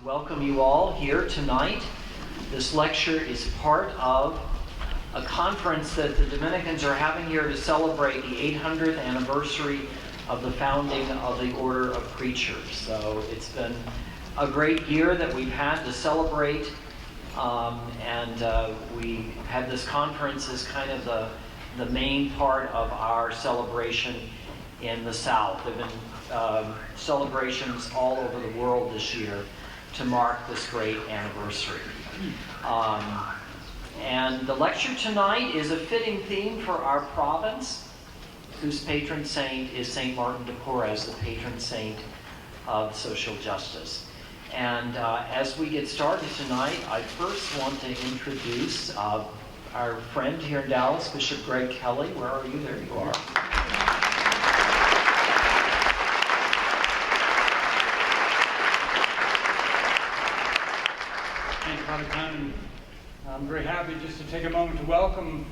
Welcome you all here tonight. This lecture is part of a conference that the Dominicans are having here to celebrate the 800th anniversary of the founding of the Order of Preachers. So it's been a great year that we've had to celebrate, and we had this conference as kind of the main part of our celebration in the South. There have been celebrations all over the world this year to mark this great anniversary. And the lecture tonight is a fitting theme for our province, whose patron saint is St. Martin de Porres, the patron saint of social justice. And as we get started tonight, I first want to introduce our friend here in Dallas, Bishop Greg Kelly. Where are you? There you are. Thank you, Father Conn. I'm very happy just to take a moment to welcome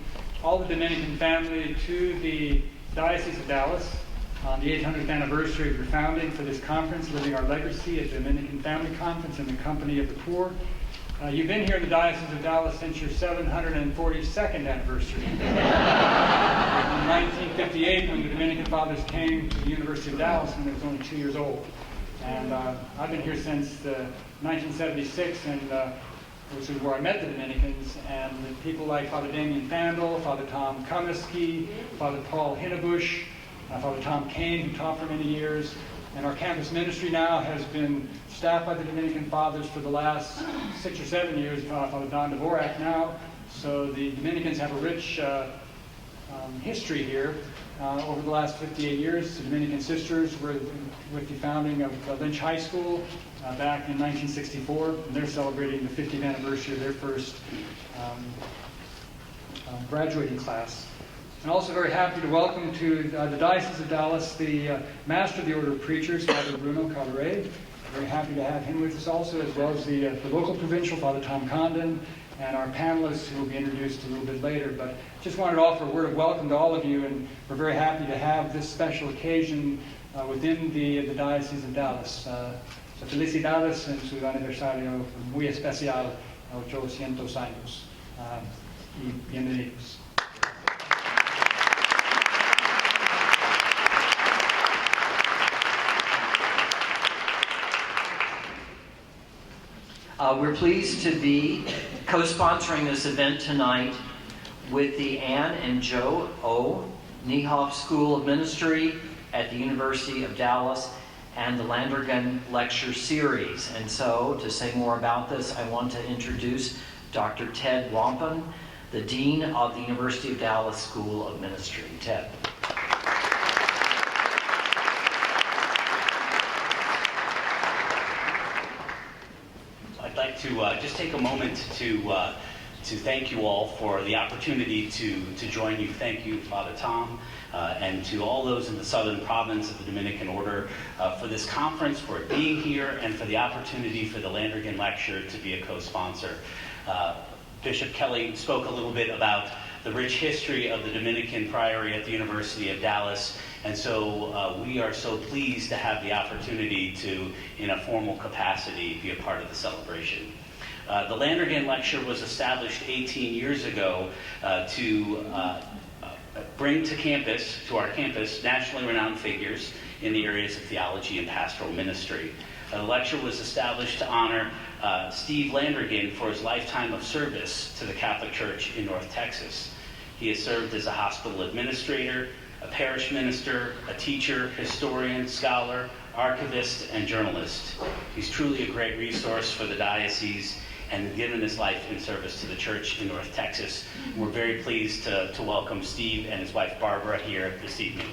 all the Dominican family to the Diocese of Dallas on the 800th anniversary of your founding for this conference, Living Our Legacy, a Dominican Family Conference in the Company of the Poor. You've been here in the Diocese of Dallas since your 742nd anniversary. In 1958, when the Dominican Fathers came to the University of Dallas when it was only 2 years old. And I've been here since 1976, and which is where I met the Dominicans, and the people like Father Damien Fandel, Father Tom Comiskey, Father Paul Hinnebusch, Father Tom Kane, who taught for many years. And our campus ministry now has been staffed by the Dominican Fathers for the last 6 or 7 years, Father Don Dvorak now. So the Dominicans have a rich history here. Over the last 58 years, the Dominican Sisters were with the founding of Lynch High School back in 1964, and they're celebrating the 50th anniversary of their first graduating class. And also very happy to welcome to the Diocese of Dallas the Master of the Order of Preachers, Father Bruno, Cadore. Very happy to have him with us also, as well as the local provincial, Father Tom Condon, and our panelists who will be introduced a little bit later. But just wanted to offer a word of welcome to all of you, and we're very happy to have this special occasion within the Diocese of Dallas. So felicidades en su aniversario muy especial, 800 años. Y bienvenidos. We're pleased to be co-sponsoring this event tonight with the Ann and Joe O. Niehoff School of Ministry at the University of Dallas and the Landrigan Lecture Series. And so, to say more about this, I want to introduce Dr. Ted Wampin, the Dean of the University of Dallas School of Ministry. Ted. I'd like to just take a moment to thank you all for the opportunity to join you. Thank you, Father Tom, and to all those in the southern province of the Dominican Order for this conference, for being here, and for the opportunity for the Landrigan Lecture to be a co-sponsor. Bishop Kelly spoke a little bit about the rich history of the Dominican Priory at the University of Dallas, and so we are so pleased to have the opportunity to, in a formal capacity, be a part of the celebration. The Landrigan Lecture was established 18 years ago to bring to our campus, nationally renowned figures in the areas of theology and pastoral ministry. The lecture was established to honor Steve Landrigan for his lifetime of service to the Catholic Church in North Texas. He has served as a hospital administrator, a parish minister, a teacher, historian, scholar, archivist, and journalist. He's truly a great resource for the diocese and given his life in service to the church in North Texas. We're very pleased to welcome Steve and his wife Barbara here this evening.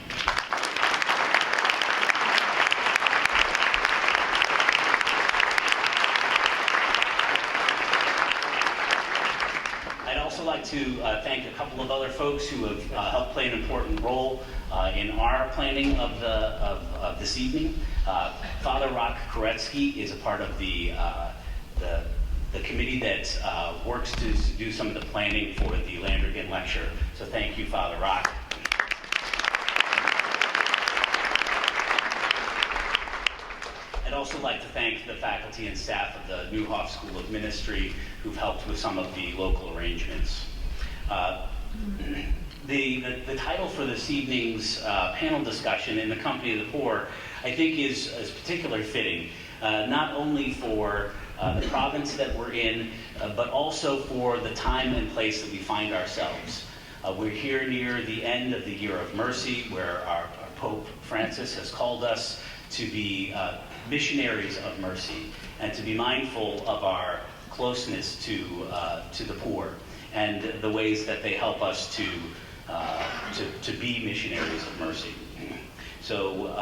I'd also like to thank a couple of other folks who have helped play an important role in our planning of this evening. Father Rock Koretsky is a part of the committee that works to do some of the planning for the Landrigan Lecture. So thank you, Father Rock. also like to thank the faculty and staff of the Newhoff School of Ministry who've helped with some of the local arrangements. The title for this evening's panel discussion, In the Company of the Poor, I think is particularly fitting, not only for the province that we're in, but also for the time and place that we find ourselves. We're here near the end of the Year of Mercy, where our Pope Francis has called us to be missionaries of mercy and to be mindful of our closeness to the poor and the ways that they help us to be missionaries of mercy. So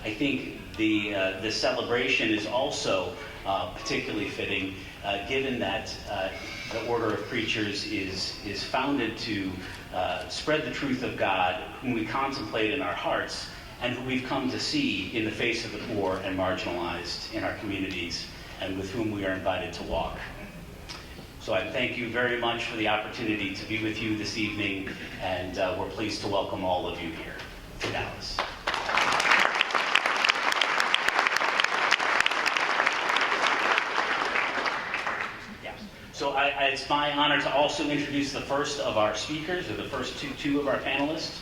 I think the celebration is also particularly fitting, given that the Order of Preachers is founded to spread the truth of God, whom we contemplate in our hearts, and who we've come to see in the face of the poor and marginalized in our communities, and with whom we are invited to walk. So I thank you very much for the opportunity to be with you this evening, and we're pleased to welcome all of you here to Dallas. So it's my honor to also introduce the first of our speakers, or the first two of our panelists.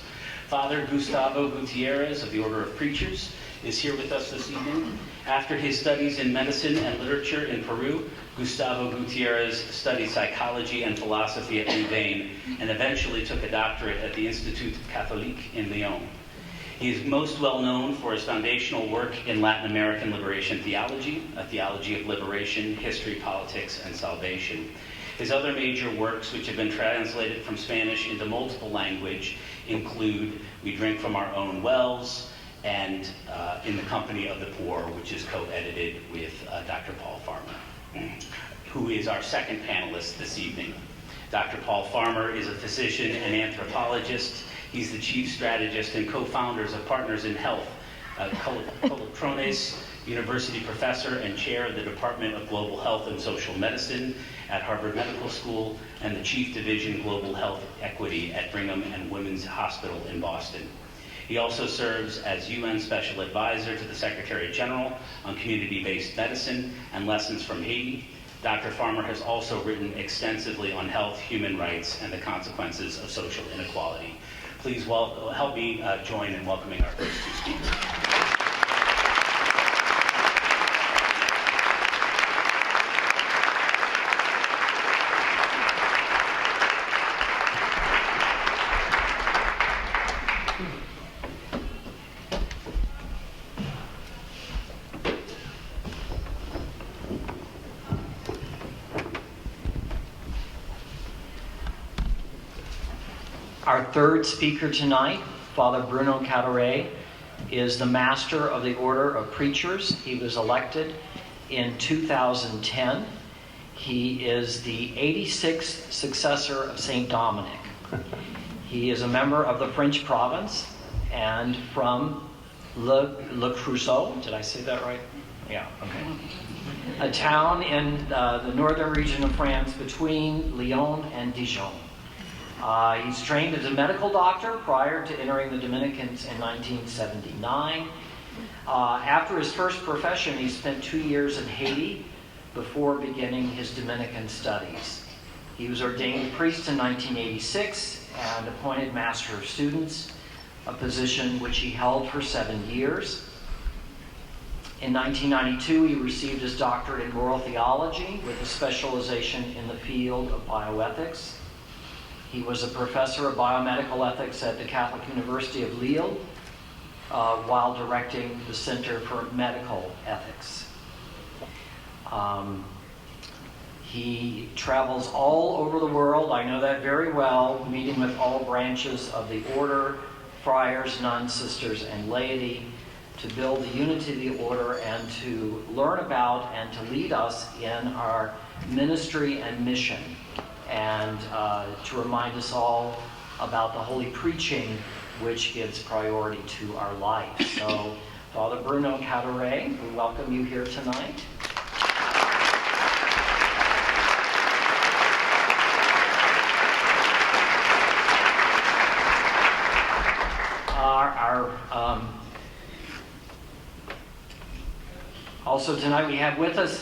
Father Gustavo Gutierrez of the Order of Preachers is here with us this evening. After his studies in medicine and literature in Peru, Gustavo Gutierrez studied psychology and philosophy at Louvain and eventually took a doctorate at the Institut Catholique in Lyon. He is most well known for his foundational work in Latin American liberation theology, a theology of liberation, history, politics, and salvation. His other major works, which have been translated from Spanish into multiple languages, include We Drink from Our Own Wells and In the Company of the Poor, which is co-edited with Dr. Paul Farmer, who is our second panelist this evening. Dr. Paul Farmer is a physician and anthropologist. He's the chief strategist and co-founders of Partners in Health, Colotrones University professor and chair of the Department of Global Health and Social Medicine at Harvard Medical School, and the chief division Global Health Equity at Brigham and Women's Hospital in Boston. He also serves as UN Special Advisor to the Secretary General on community-based medicine and lessons from Haiti. Dr. Farmer has also written extensively on health, human rights, and the consequences of social inequality. Please help me join in welcoming our first two speakers. Our third speaker tonight, Father Bruno Cadore, is the Master of the Order of Preachers. He was elected in 2010. He is the 86th successor of St. Dominic. He is a member of the French province and from Le Creusot. Did I say that right? Yeah, okay. A town in the northern region of France between Lyon and Dijon. He's trained as a medical doctor prior to entering the Dominicans in 1979. After his first profession, he spent 2 years in Haiti before beginning his Dominican studies. He was ordained priest in 1986 and appointed Master of Students, a position which he held for 7 years. In 1992, he received his doctorate in moral theology with a specialization in the field of bioethics. He was a professor of biomedical ethics at the Catholic University of Lille while directing the Center for Medical Ethics. He travels all over the world, I know that very well, meeting with all branches of the order, friars, nuns, sisters, and laity, to build the unity of the order and to learn about and to lead us in our ministry and mission, and to remind us all about the holy preaching which gives priority to our life. So, Father Bruno Cadore, we welcome you here tonight. Also tonight we have with us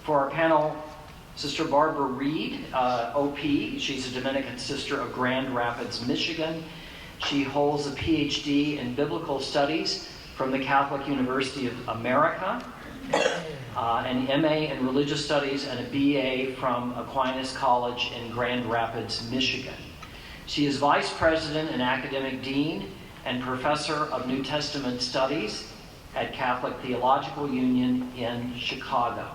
for our panel Sister Barbara Reid, OP. She's a Dominican sister of Grand Rapids, Michigan. She holds a PhD in Biblical Studies from the Catholic University of America, an MA in Religious Studies, and a BA from Aquinas College in Grand Rapids, Michigan. She is Vice President and Academic Dean and Professor of New Testament Studies at Catholic Theological Union in Chicago.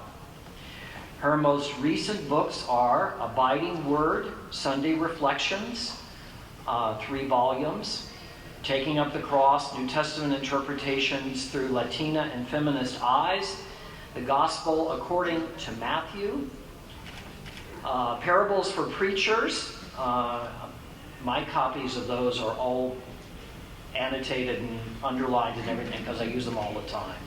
Her most recent books are Abiding Word, Sunday Reflections, 3 volumes, Taking Up the Cross, New Testament Interpretations Through Latina and Feminist Eyes, The Gospel According to Matthew, Parables for Preachers. My copies of those are all annotated and underlined and everything because I use them all the time.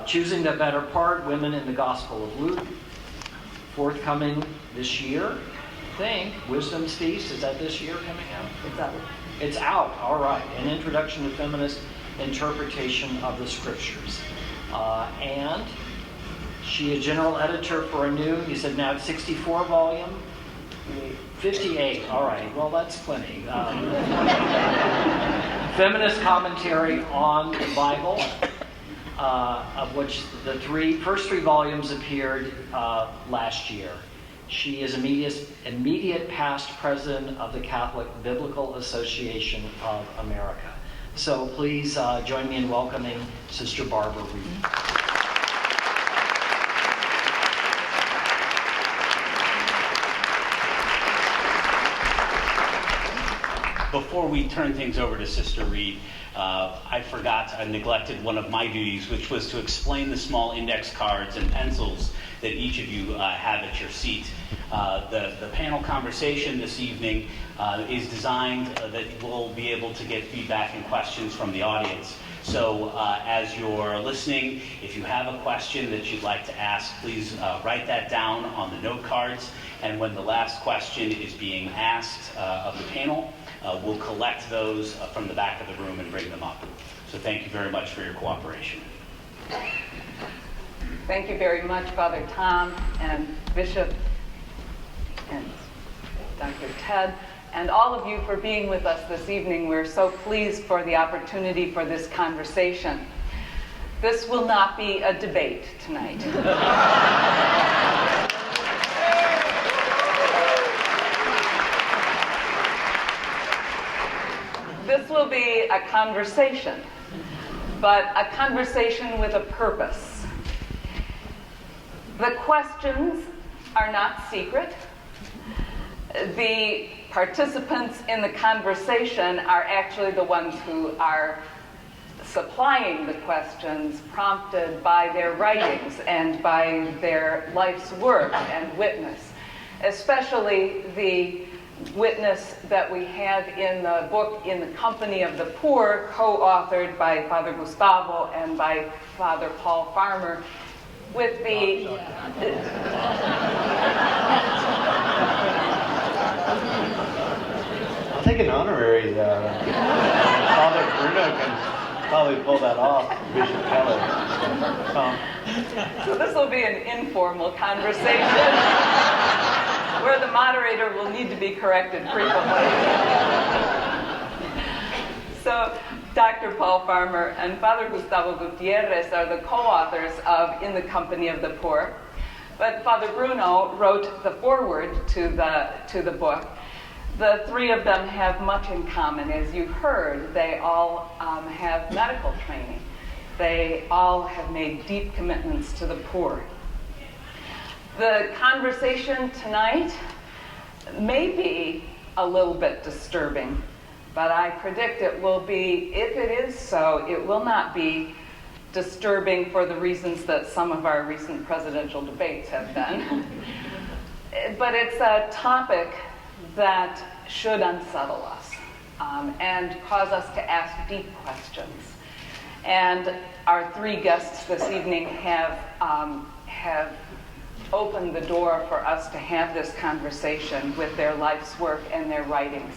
Choosing the Better Part, Women in the Gospel of Luke. Forthcoming this year, I think, Wisdom's Feast. Is that this year coming out? It's out. All right. An Introduction to Feminist Interpretation of the Scriptures. And she is general editor for a new, you said now it's 64 volume? 58, all right, well that's plenty. Feminist commentary on the Bible, of which the first three volumes appeared last year. She is immediate past president of the Catholic Biblical Association of America. So please join me in welcoming Sister Barbara Reid. Before we turn things over to Sister Reid, I neglected one of my duties, which was to explain the small index cards and pencils that each of you have at your seat. The panel conversation this evening is designed that we'll be able to get feedback and questions from the audience. So as you're listening, if you have a question that you'd like to ask, please write that down on the note cards. And when the last question is being asked of the panel, we'll collect those from the back of the room and bring them up. So thank you very much for your cooperation. Thank you very much, Father Tom and Bishop and Dr. Ted, and all of you for being with us this evening. We're so pleased for the opportunity for this conversation. This will not be a debate tonight. This will be a conversation, but a conversation with a purpose. The questions are not secret. The participants in the conversation are actually the ones who are supplying the questions, prompted by their writings and by their life's work and witness, especially the witness that we have in the book In the Company of the Poor, co-authored by Father Gustavo and by Father Paul Farmer, with the I'll take an honorary. Father Bruno can probably pull that off. Bishop Keller. So this will be an informal conversation where the moderator will need to be corrected frequently. So Dr. Paul Farmer and Father Gustavo Gutierrez are the co-authors of In the Company of the Poor. But Father Bruno wrote the foreword to the book. The three of them have much in common. As you heard, they all have medical training. They all have made deep commitments to the poor. The conversation tonight may be a little bit disturbing, but I predict it will be, if it is so, it will not be disturbing for the reasons that some of our recent presidential debates have been. But it's a topic that should unsettle us and cause us to ask deep questions. And our three guests this evening have opened the door for us to have this conversation with their life's work and their writings.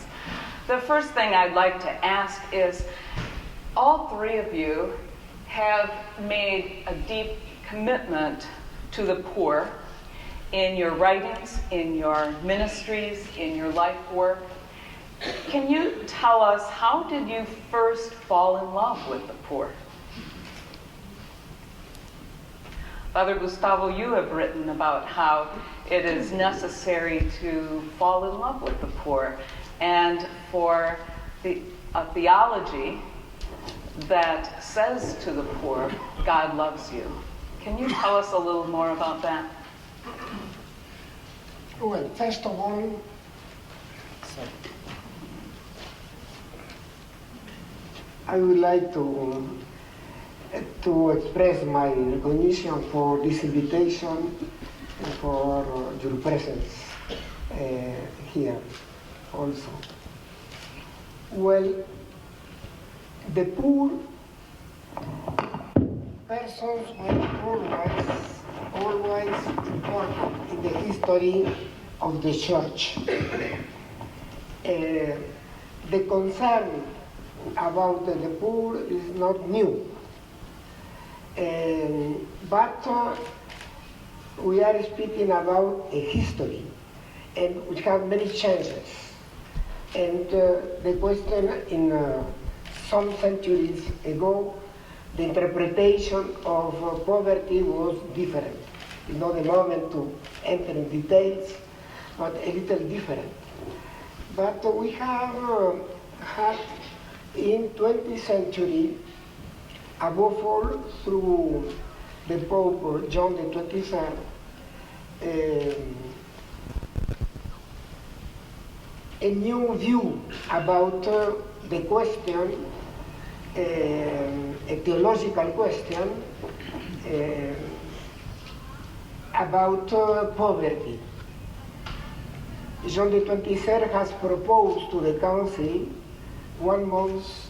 The first thing I'd like to ask is, all three of you have made a deep commitment to the poor in your writings, in your ministries, in your life work. Can you tell us, how did you first fall in love with the poor? Father Gustavo, you have written about how it is necessary to fall in love with the poor and for a theology that says to the poor, God loves you. Can you tell us a little more about that? Well, first of all, I would like to express my recognition for this invitation and for your presence here also. Well, the poor persons were always important in the history of the church. The concern about the poor is not new, but we are speaking about a history, and which have many changes. And the question in some centuries ago, the interpretation of poverty was different. It's not the moment to enter in details, but a little different. But we have had in 20th century, above all through the Pope John the 23rd, a new view about the question, a theological question about poverty. John the 23rd has proposed to the Council 1 month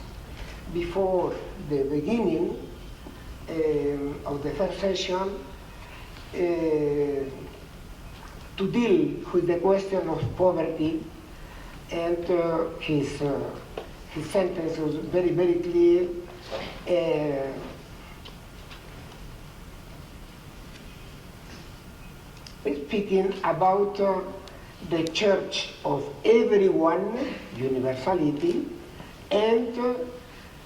before the beginning of the first session to deal with the question of poverty, and his sentence was very, very clear. Speaking about the church of everyone, universality, and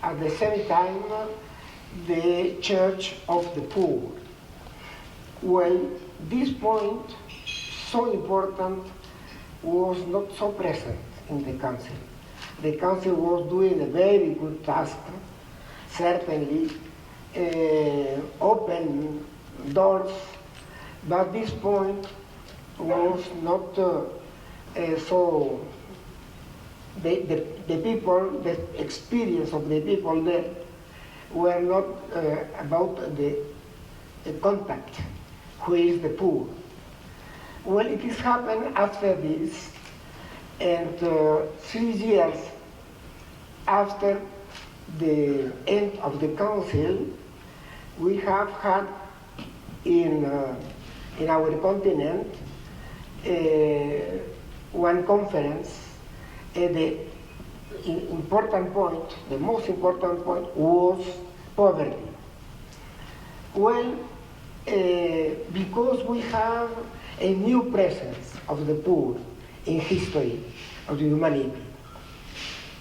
at the same time the church of the poor. Well, this point, so important, was not so present in the Council. The Council was doing a very good task, certainly, open doors, but this point was not so. The people, the experience of the people there were not about the contact with the poor. Well, it has happened after this, and 3 years after the end of the council, we have had in our continent one conference. The important point, the most important point, was poverty. Well, because we have a new presence of the poor in history of the humanity,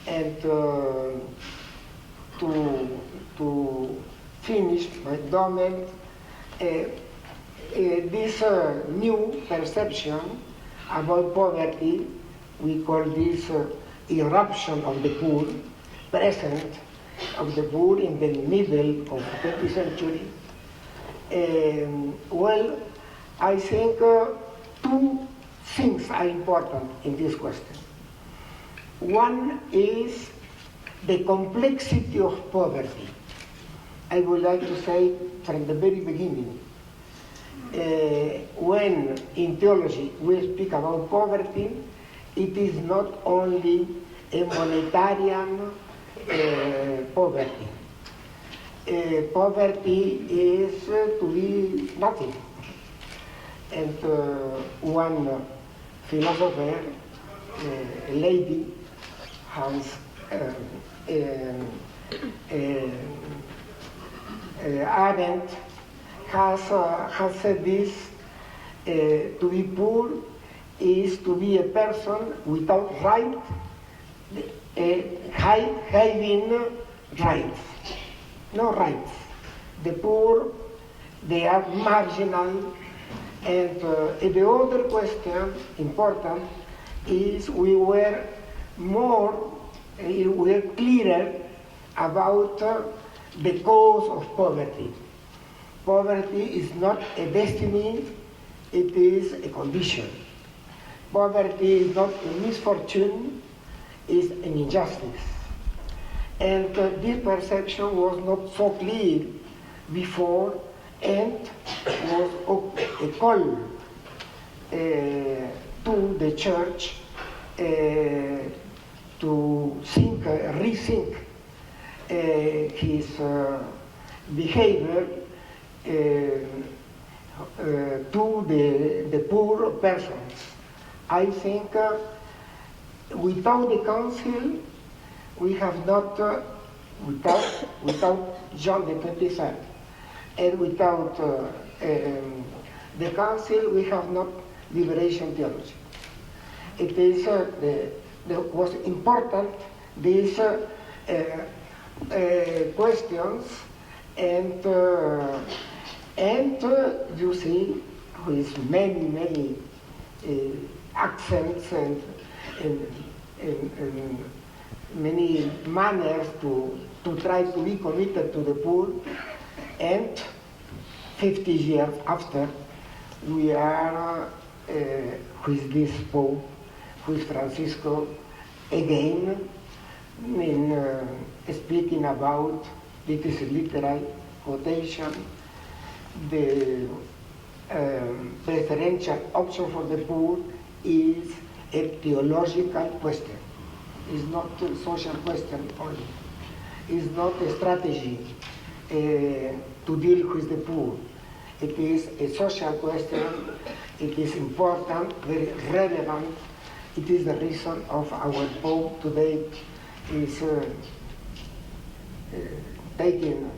and to finish my domain, this new perception about poverty, we call this eruption of the poor, present of the poor in the middle of the 20th century. Well, I think 2 things are important in this question. One is the complexity of poverty. I would like to say from the very beginning, when in theology we speak about poverty, it is not only a monetarian poverty. Poverty is to be nothing. And one philosopher, a lady, has Arendt has said this, to be poor is to be a person without right, having rights, no rights. The poor, they are marginal, and the other question, important, is we were clearer about the cause of poverty. Poverty is not a destiny, it is a condition. Poverty is not a misfortune, it's an injustice. And this perception was not so clear before, and was a call to the church to rethink his behavior to the poor persons. I think without the council, we have not, without John the 23rd, and without the council, we have not liberation theology. It is was important, these questions, and you see with many accents and many manners to try to be committed to the poor, and 50 years after, we are with this Pope, with Francisco, again, speaking about, this is a literal quotation, the preferential option for the poor is a theological question. It's not a social question only. It's not a strategy to deal with the poor. It is a social question. It is important, very relevant. It is the reason of our Pope today is taking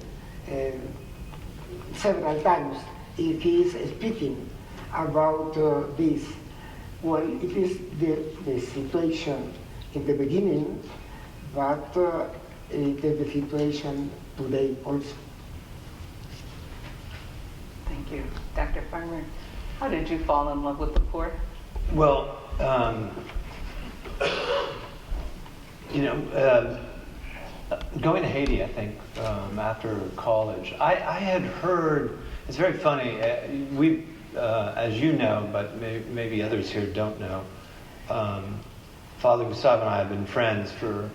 several times. He is speaking about this. Well, it is the situation in the beginning, but it is the situation today also. Thank you. Dr. Farmer, how did you fall in love with the poor? Well, going to Haiti, I think, after college, I had heard, it's very funny, we, as you know, but maybe others here don't know, Father Gustavo and I have been friends for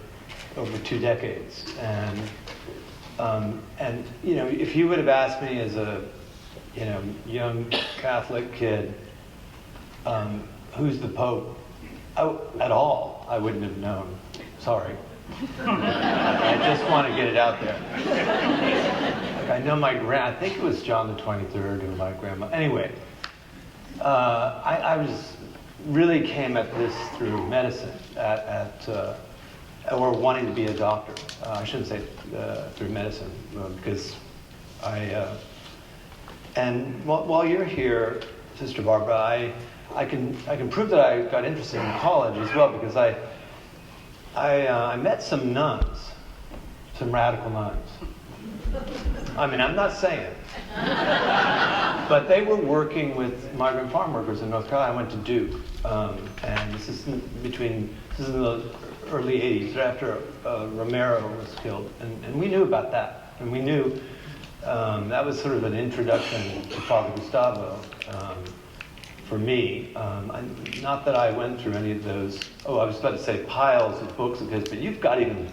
over 2 decades. And if you would have asked me as a, young Catholic kid, who's the Pope, at all, I wouldn't have known. Sorry. I just want to get it out there. I know I think it was John the 23rd or my grandma. Anyway, I really came at this through medicine, or wanting to be a doctor. I shouldn't say through medicine, because and while you're here, Sister Barbara, I can prove that I got interested in college as well, because I met some nuns, some radical nuns. I mean, I'm not saying, but they were working with migrant farm workers in North Carolina. I went to Duke, and this is in the early 80s, after Romero was killed, and we knew about that, and we knew that was sort of an introduction to Father Gustavo for me. Not that I went through any of those, I was about to say piles of books of his, but you've got even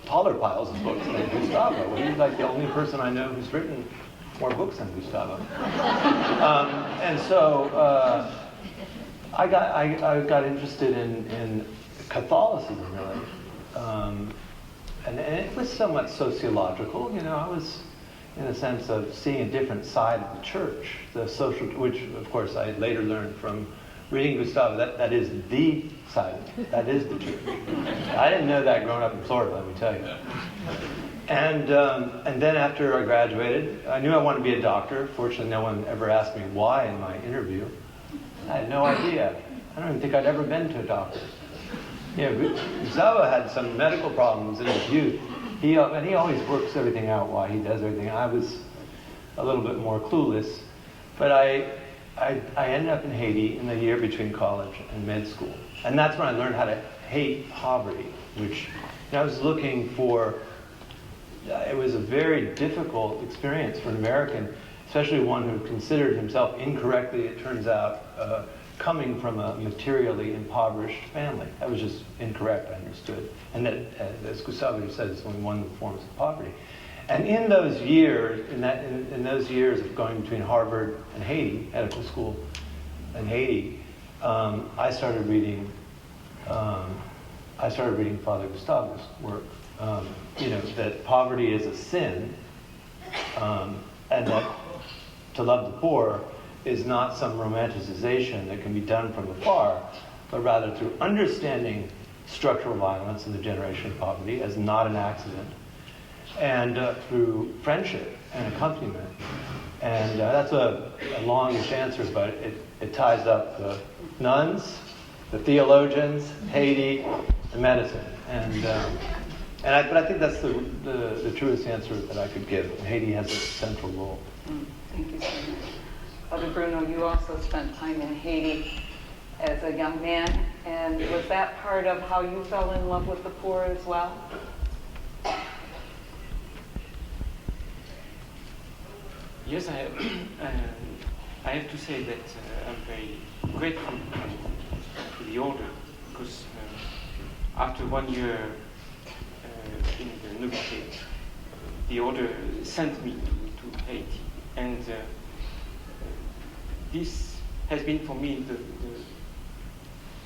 taller piles of books than Gustavo. Well, he's like the only person I know who's written more books than Gustavo. And so I got interested in Catholicism, really. And it was somewhat sociological. I was in a sense of seeing a different side of the church, the social, which of course I later learned from reading Gustavo, that is the silence. That is the truth. I didn't know that growing up in Florida, let me tell you. And then after I graduated, I knew I wanted to be a doctor. Fortunately, no one ever asked me why in my interview. I had no idea. I don't even think I'd ever been to a doctor. You know, Gustavo had some medical problems in his youth. And he always works everything out why he does everything. I was a little bit more clueless. But I ended up in Haiti in the year between college and med school. And that's when I learned how to hate poverty, which I was looking for. It was a very difficult experience for an American, especially one who considered himself incorrectly, it turns out, coming from a materially impoverished family. That was just incorrect, I understood. And that, as Gustavo said, it's only one of the forms of poverty. And in those years, in those years of going between Harvard and Haiti, medical school in Haiti, I started reading Father Gustavo's work. That poverty is a sin, and that to love the poor is not some romanticization that can be done from afar, but rather through understanding structural violence and the generation of poverty as not an accident, and through friendship and accompaniment. And that's a longish answer, but it ties up the nuns, the theologians, Haiti, and medicine. But I think that's the truest answer that I could give. Haiti has a central role. Thank you so much. Father Bruno, you also spent time in Haiti as a young man, and was that part of how you fell in love with the poor as well? Yes, I have to say that I'm very grateful to the order, because after 1 year in the novitiate, the order sent me to Haiti, and this has been for me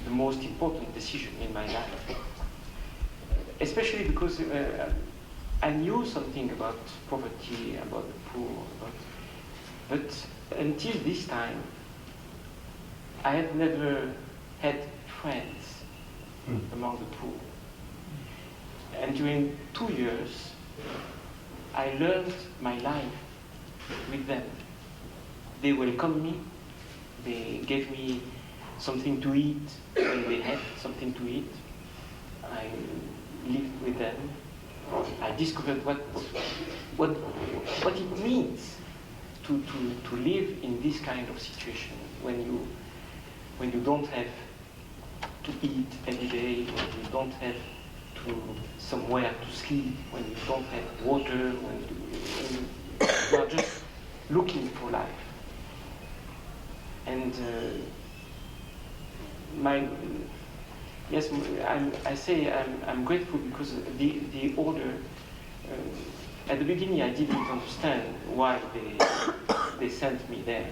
the most important decision in my life, especially because I knew something about poverty, about the poor, but until this time, I had never had friends among the poor. And during 2 years, I learned my life with them. They welcomed me, they gave me something to eat when they had something to eat. I lived with them. I discovered what it means to live in this kind of situation when you don't have to eat every day, when you don't have somewhere to sleep, when you don't have water, when you are just looking for life. And I'm grateful because the order, at the beginning I didn't understand why they sent me there.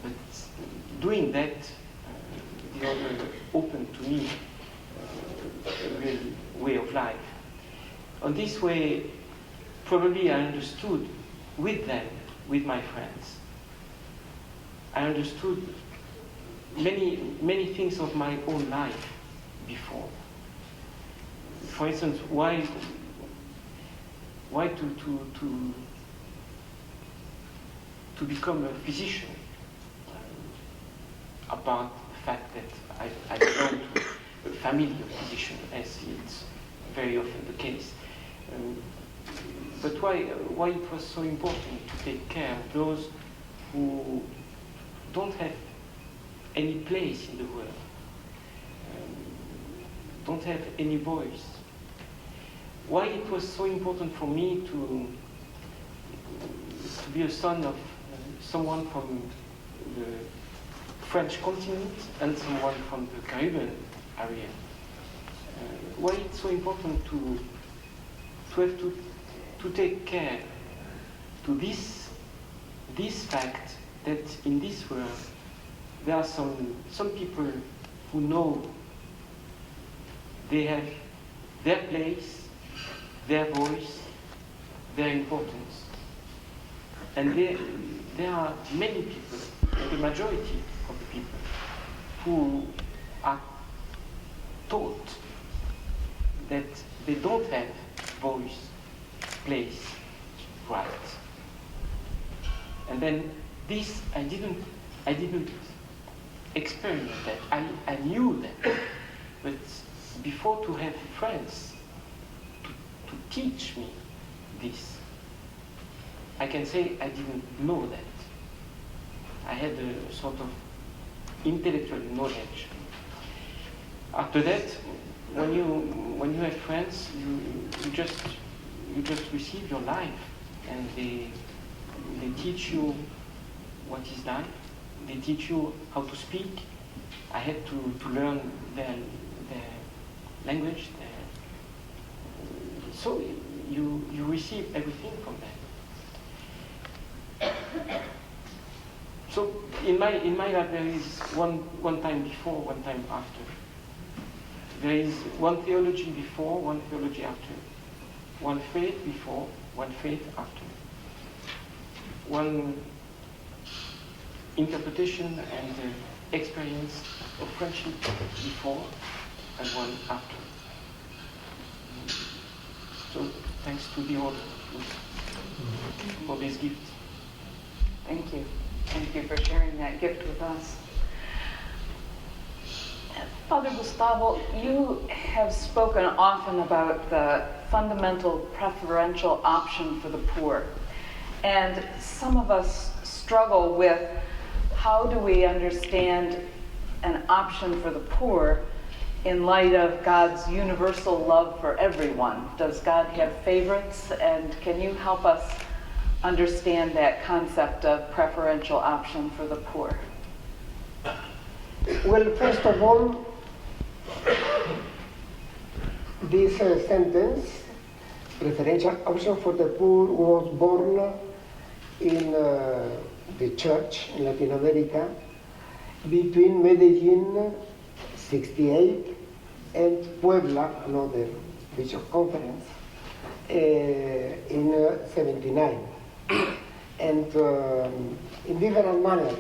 But doing that, the order opened to me a real way of life. On this way, probably I understood with them, with my friends, I understood many things of my own life before. For instance, why to become a physician, apart the fact that I belong to a family of physicians, as it's very often the case. But why it was so important to take care of those who don't have any place in the world, don't have any voice. Why it was so important for me to be a son of someone from the French continent and someone from the Caribbean area. Why it's so important to have to take care to this fact that in this world there are some people who know they have their place, their voice, their importance. And there are many people, the majority of the people, who are taught that they don't have voice, place, right. And then this, I didn't experiment that. I knew that, but before to have friends to teach me this, I can say I didn't know that. I had a sort of intellectual knowledge. After that, when you have friends, you just receive your life, and they teach you what is life. They teach you how to speak. I had to learn their language. So you receive everything from them. So in my life there is one time before, one time after. There is one theology before, one theology after. One faith before, one faith after. One interpretation and experience of friendship before and one after. So thanks to the order for this gift. Thank you. Thank you for sharing that gift with us. Father Gustavo, you have spoken often about the fundamental preferential option for the poor. And some of us struggle with how do we understand an option for the poor in light of God's universal love for everyone? Does God have favorites? And can you help us understand that concept of preferential option for the poor? Well, first of all, this sentence, preferential option for the poor, was born in the church in Latin America between Medellin, 68, and Puebla, another bishop conference, in 79. And in different manners,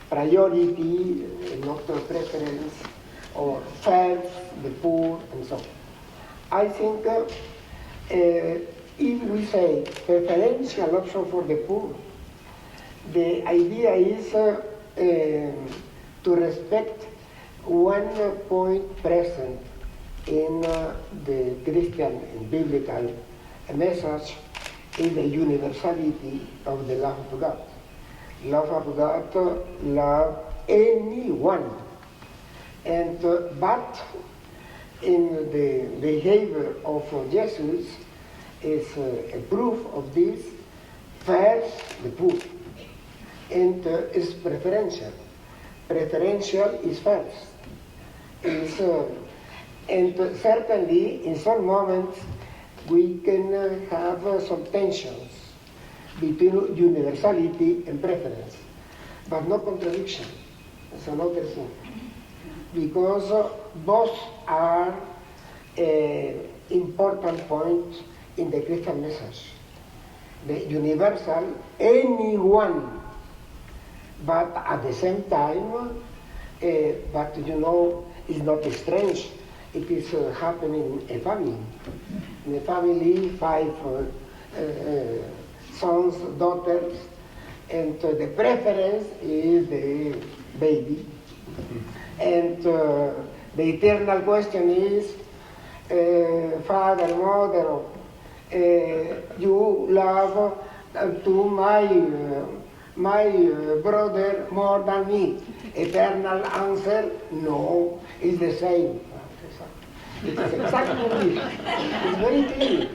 priority, not preference, or first, the poor, and so on. I think if we say preferential option for the poor, the idea is to respect one point present in the Christian and biblical message is the universality of the love of God. Love of God, love anyone. And but in the behavior of Jesus is a proof of this. First, the poor, and is preferential. Preferential is first. And certainly, in some moments, we can have some tensions between universality and preference, but no contradiction. It's another thing. Because both are important points in the Christian message. The universal, anyone, but at the same time, but you know, it's not strange. It is happening in a family. In a family, 5 sons, daughters, and the preference is the baby. And the eternal question is, father, mother, you love to my brother more than me. Eternal answer, no, it's the same. It is exactly this. It's very clear.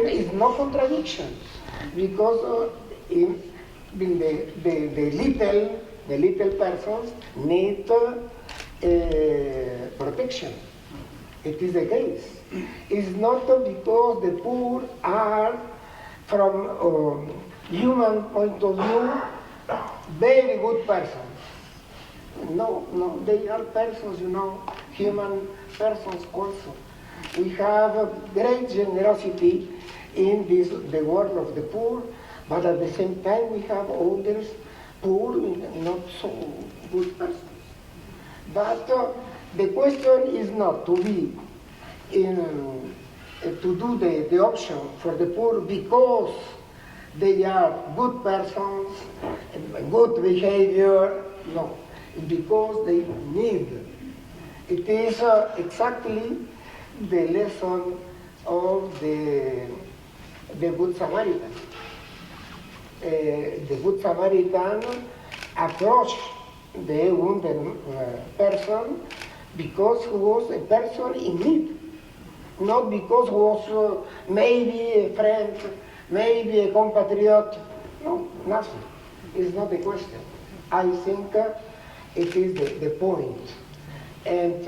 It's no contradiction, because in the little persons need protection. It is the case. It's not because the poor are, from human point of view, very good persons. No, they are persons, human persons also. We have a great generosity in the world of the poor, but at the same time we have others poor, not so good persons. But the question is not to be to do the option for the poor because they are good persons, good behavior. No, because they need. It is exactly the lesson of the Good Samaritan. The Good Samaritan approached the wounded person because he was a person in need, not because he was maybe a friend, maybe a compatriot. No, nothing. It's not the question. I think it is the point. And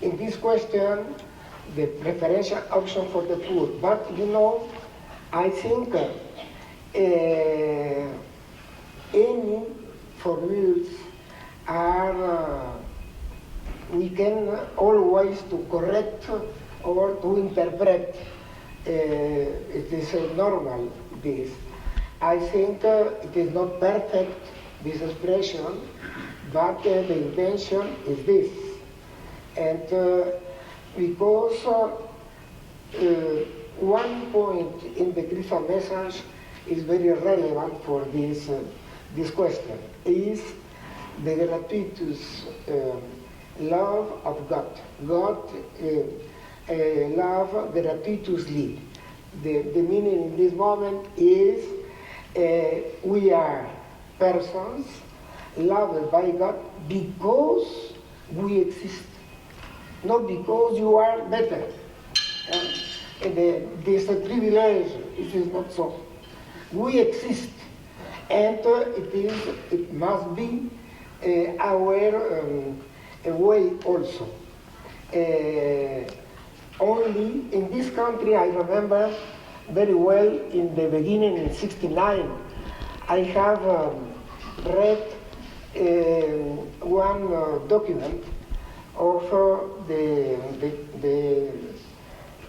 in this question, the preferential option for the poor. But you know, I think any formulas are we can always to correct or to interpret. It is normal this. I think it is not perfect this expression, but the intention is this. And because one point in the Christian message is very relevant for this question, is the gratuitous love of God. God love gratuitously. The meaning in this moment is we are persons loved by God because we exist, not because you are better. This privilege, it is not so. We exist, and it must be our way also. Only in this country, I remember very well in the beginning in '69, I have read one document of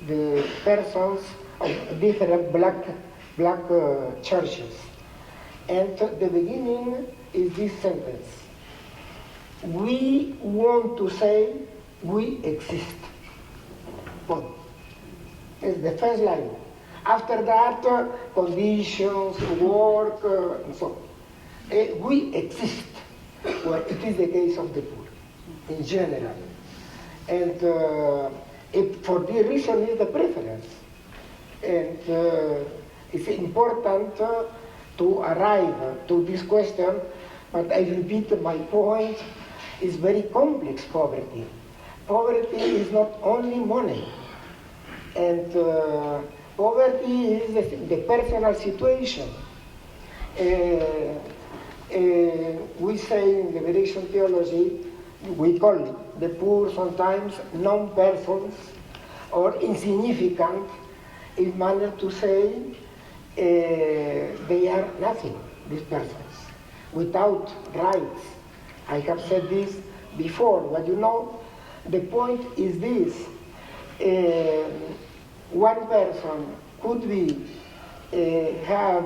the persons of different black churches. And the beginning is this sentence: we want to say we exist. Point. It's the first line. After that, conditions, work, and so on. We exist. Well, it is the case of the poor, in general. And for this reason is the preference. And it's important to arrive to this question, but I repeat my point, is very complex poverty. Poverty is not only money, and poverty is the personal situation. We say in liberation theology, we call the poor sometimes non-persons or insignificant, in manner to say they are nothing, these persons, without rights. I have said this before, but you know, the point is this. One person could be have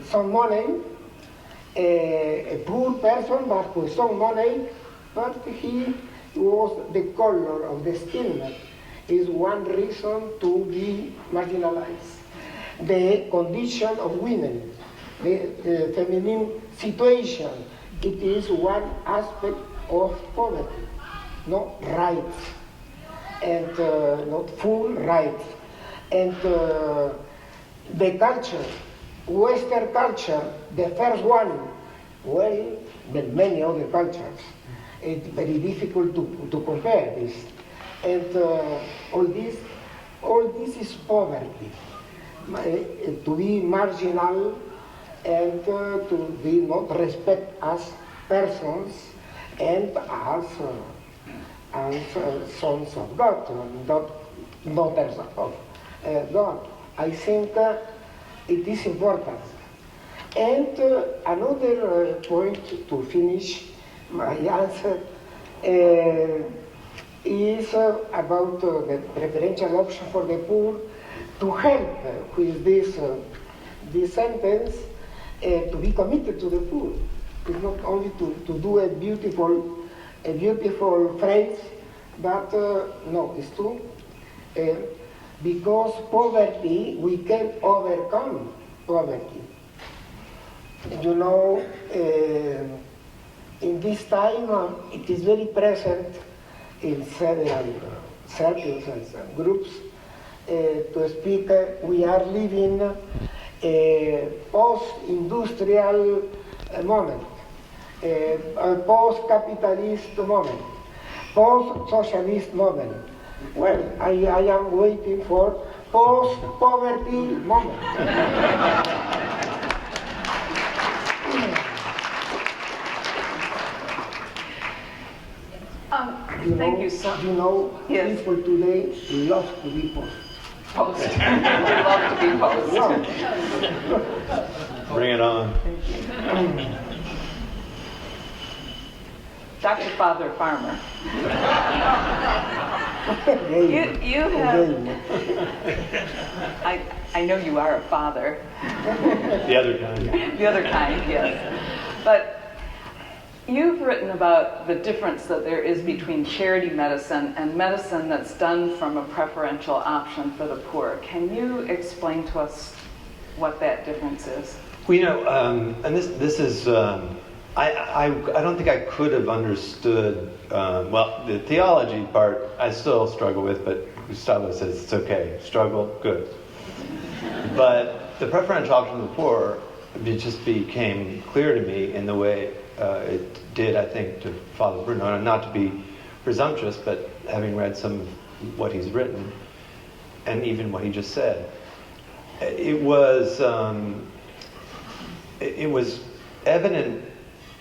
some money, a poor person but with some money, but he was the color of the skin is one reason to be marginalized. The condition of women, the feminine situation, it is one aspect of poverty, no rights, and not full rights. And the culture, Western culture, the first one, well, than many other cultures. It's very difficult to compare this. And all this is poverty. To be marginal and to be not respect as persons and as sons of God, not daughters of God. I think it is important. And another point to finish my answer is about the preferential option for the poor to help with this sentence to be committed to the poor. It's not only to do a beautiful a beautiful phrase, but no, it's true. Because poverty, we can overcome poverty. You know, in this time, it is very present in several circles and groups to speak. We are living a post-industrial moment, a post-capitalist moment, post-socialist moment. Well, I am waiting for post-poverty moment. Thank you so much. You know, Yes. people today love to be post. Post. We love to be post. Love. Bring it on. Dr. Father Farmer, Again. you have, Again. I know you are a father, The other kind. the other kind, yes. But you've written about the difference that there is between charity medicine and medicine that's done from a preferential option for the poor. Can you explain to us what that difference is? Well, you know, and this is, I don't think I could have understood, well, the theology part I still struggle with, but Gustavo says it's okay. Struggle, good. But the preferential option of the poor, it just became clear to me in the way it did, I think, to Father Bruno. And not to be presumptuous, but having read some of what he's written, and even what he just said, it was evident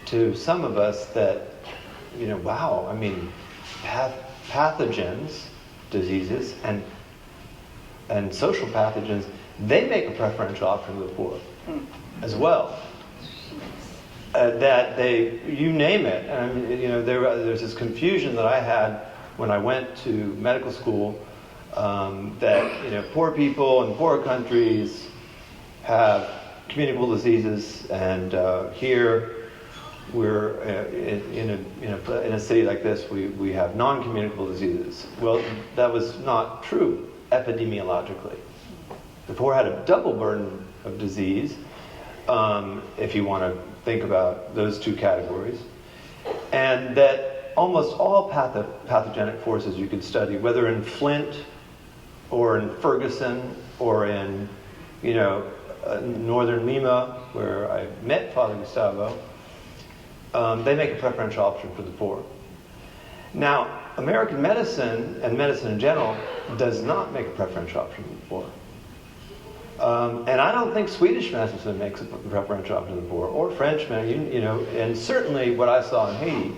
to some of us that, you know, wow, I mean, pathogens, diseases, and social pathogens, they make a preferential option for the poor as well. That they, you name it. And I mean, you know, there's this confusion that I had when I went to medical school, that, you know, poor people in poor countries have communicable diseases, and here we're in a city like this, we have non-communicable diseases. Well, that was not true epidemiologically. The poor had a double burden of disease, if you want to think about those two categories, and that almost all pathogenic forces you could study, whether in Flint or in Ferguson or in, you know, northern Lima, where I met Father Gustavo, they make a preferential option for the poor. Now, American medicine, and medicine in general, does not make a preferential option for the poor. And I don't think Swedish medicine makes a preferential option for the poor, or French medicine, you know, and certainly what I saw in Haiti,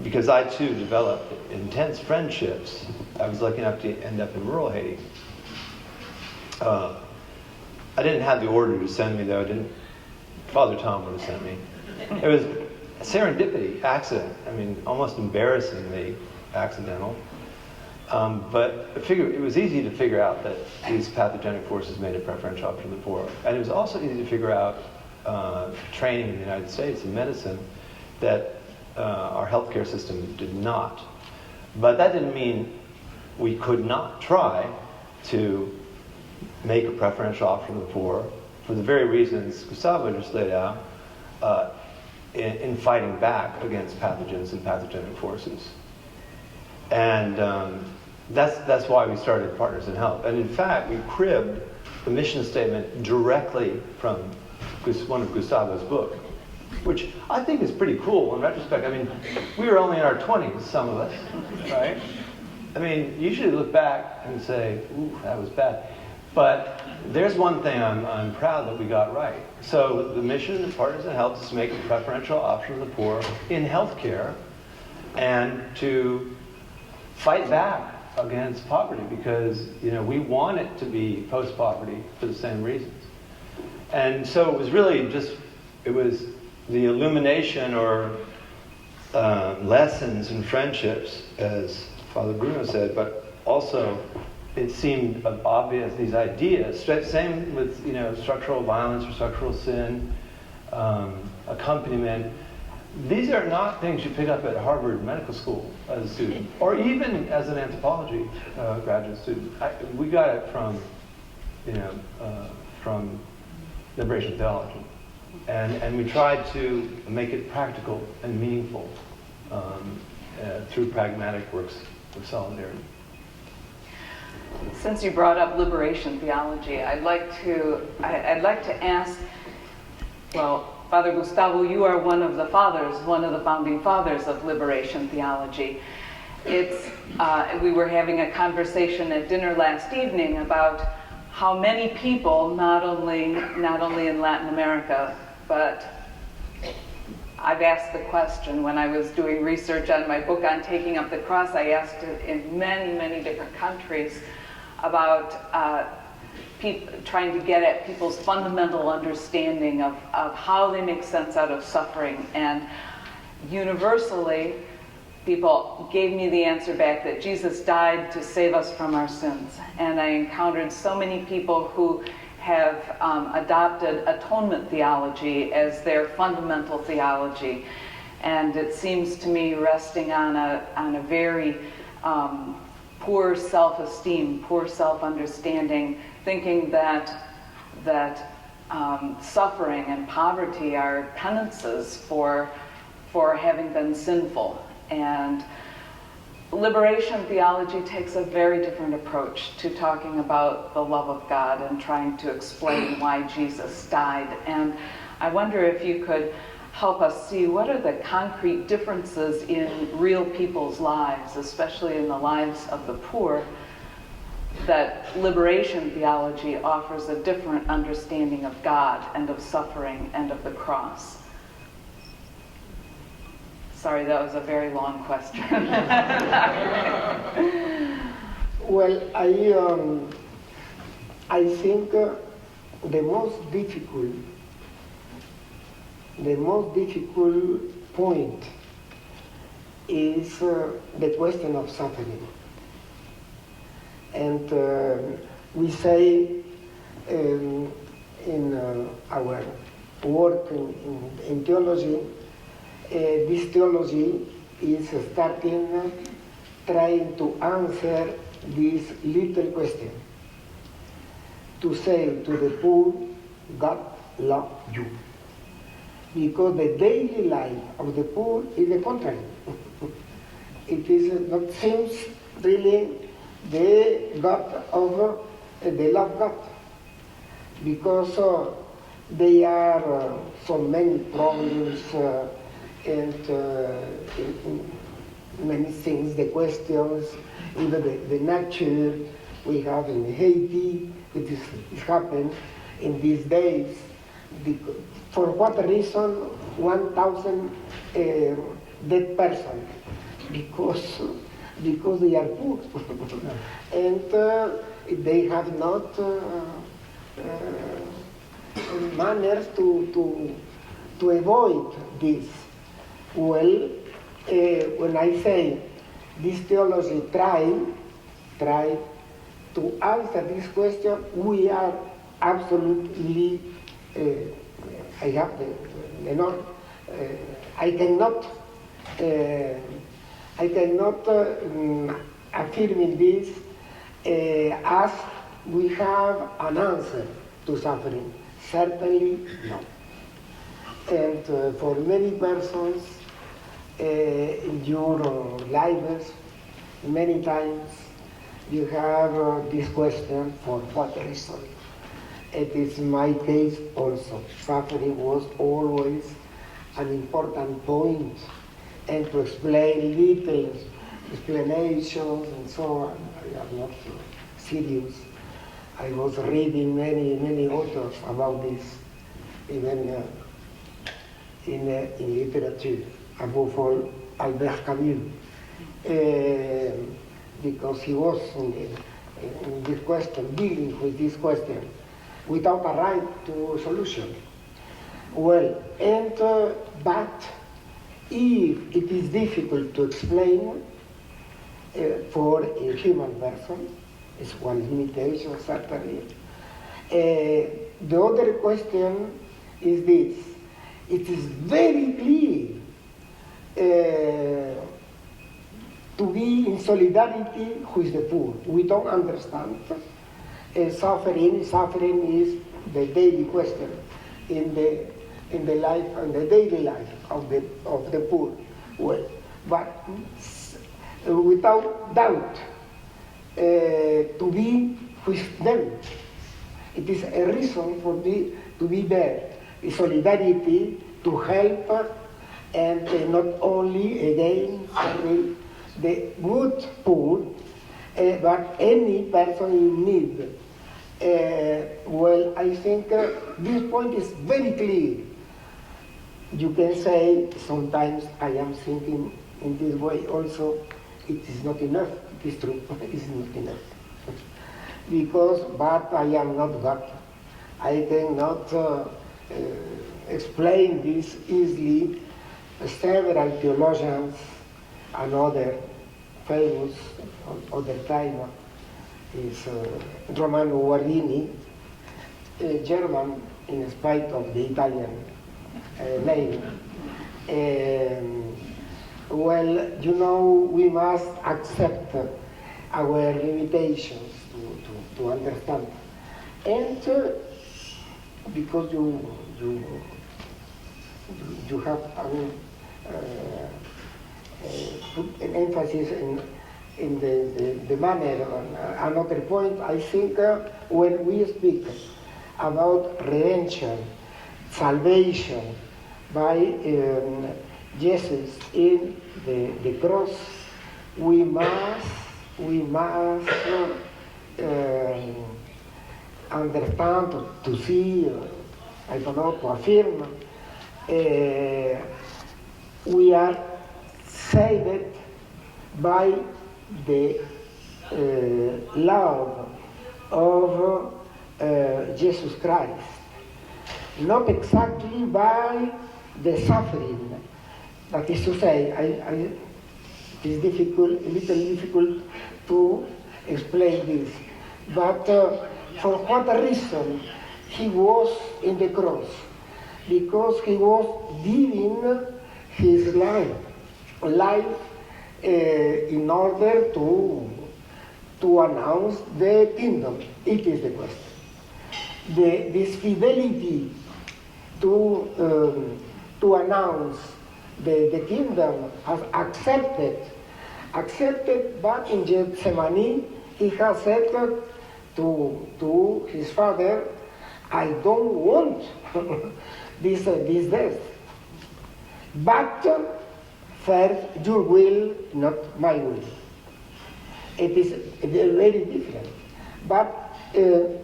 because I too developed intense friendships. I was lucky enough to end up in rural Haiti. I didn't have the order to send me, though. Father Tom would have sent me. It was serendipity, accident. I mean, almost embarrassingly accidental. But it was easy to figure out that these pathogenic forces made a preferential option for the poor. And it was also easy to figure out, training in the United States in medicine, that our healthcare system did not. But that didn't mean we could not try to make a preferential option for the poor, for the very reasons Gustavo just laid out, in fighting back against pathogens and pathogenic forces. And that's why we started Partners in Health. And in fact, we cribbed the mission statement directly from one of Gustavo's books, which I think is pretty cool in retrospect. I mean, we were only in our 20s, some of us, right? I mean, you usually look back and say, ooh, that was bad. But there's one thing I'm proud that we got right. So the mission of Partners in Health is to make a preferential option for the poor in healthcare, and to fight back against poverty, because, you know, we want it to be post-poverty for the same reasons. And so it was really it was the illumination or lessons and friendships, as Father Bruno said, but also it seemed obvious, these ideas, same with, you know, structural violence or structural sin, accompaniment, these are not things you pick up at Harvard Medical School as a student, or even as an anthropology graduate student. We got it from, from liberation theology, and we tried to make it practical and meaningful through pragmatic works of solidarity. Since you brought up liberation theology, I'd like to ask, well, Father Gustavo, you are one of the founding fathers of liberation theology. We were having a conversation at dinner last evening about how many people, not only in Latin America, but I've asked the question when I was doing research on my book on taking up the cross. I asked it in many, many different countries about trying to get at people's fundamental understanding of how they make sense out of suffering. And universally, people gave me the answer back that Jesus died to save us from our sins. And I encountered so many people who have adopted atonement theology as their fundamental theology. And it seems to me resting on a very poor self-esteem, poor self-understanding, thinking that suffering and poverty are penances for having been sinful. And liberation theology takes a very different approach to talking about the love of God and trying to explain why Jesus died. And I wonder if you could help us see what are the concrete differences in real people's lives, especially in the lives of the poor, that liberation theology offers a different understanding of God and of suffering and of the cross. Sorry, that was a very long question. Well, I think the most difficult point is the question of suffering. And we say in our work in theology, this theology is trying to answer this little question. To say to the poor, God loves you. Because the daily life of the poor is the contrary. It is not seems really the God of the love God, because there are so many problems and many things, the questions, even the nature we have in Haiti, it is happened in these days. For what reason 1,000 dead persons? Because they are poor. And they have not manners to avoid this. Well, when I say this theology try to answer this question, we are absolutely, I have I cannot affirm in this as we have an answer to suffering. Certainly no. And for many persons in your lives, many times you have this question, for what reason? It is my case also. Suffering was always an important point, and to explain little explanations and so on. I am not serious. I was reading many authors about this, even in literature, above all Albert Camus, because he was in this question, dealing with this question, without a right to solution. Well, and but if it is difficult to explain for a human person, it's one limitation certainly. The other question is this: it is very clear to be in solidarity with the poor. We don't understand suffering. Suffering is the daily question in the life and the daily life of the poor. Well, but without doubt, to be with them. It is a reason for me to be there. The solidarity to help, and not only again the good poor, but any person in need. Well, I think this point is very clear. You can say sometimes I am thinking in this way also. It is not enough. It is true. It is not enough. But I am not God. I cannot explain this easily. Several theologians, another famous other time is Romano Guardini, German in spite of the Italian name. Well, you know, we must accept our limitations to understand. And because you have put an emphasis in the manner on another point, I think when we speak about redemption, salvation by Jesus in the cross, we must understand, to see, I don't know, to affirm, we are saved by the love of Jesus Christ, not exactly by the suffering. That is to say, it is a little difficult to explain this. But for what reason he was in the cross? Because he was giving his life in order to announce the kingdom. It is the question. This fidelity to announce the kingdom has accepted, but in Gethsemane he has said to his father, I don't want this death, but first your will, not my will. It is very different. But the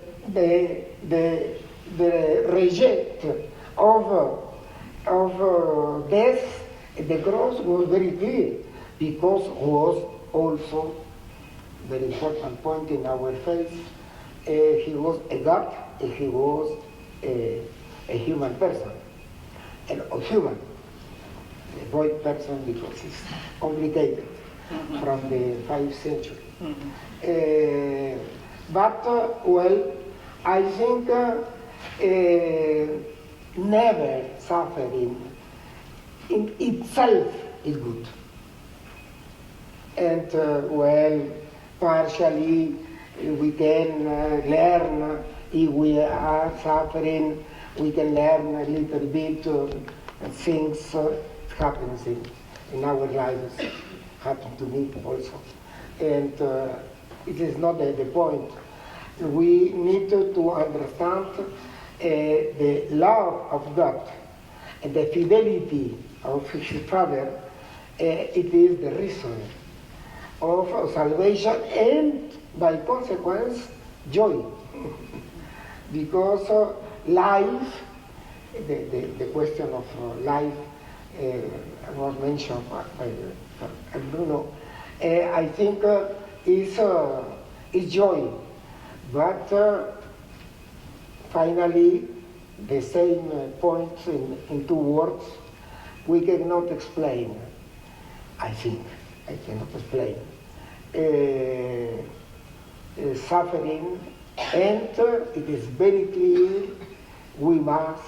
reject of death, the cross was very clear, because was also very important point in our faith. He was a God, and he was a human person, and a human, a void person, because it's complicated from the 5th century. But well, I think never suffering in itself is good. And well, partially we can learn, if we are suffering, we can learn a little bit things happens in our lives, happen to me also. And it is not the point. We need to understand the love of God and the fidelity of his Father. It is the reason of salvation and, by consequence, joy. Because life, the question of life was mentioned by Bruno, I think is joy. But finally, the same point in 2 words, we cannot explain, I think. I cannot explain. Suffering, and it is very clear we must,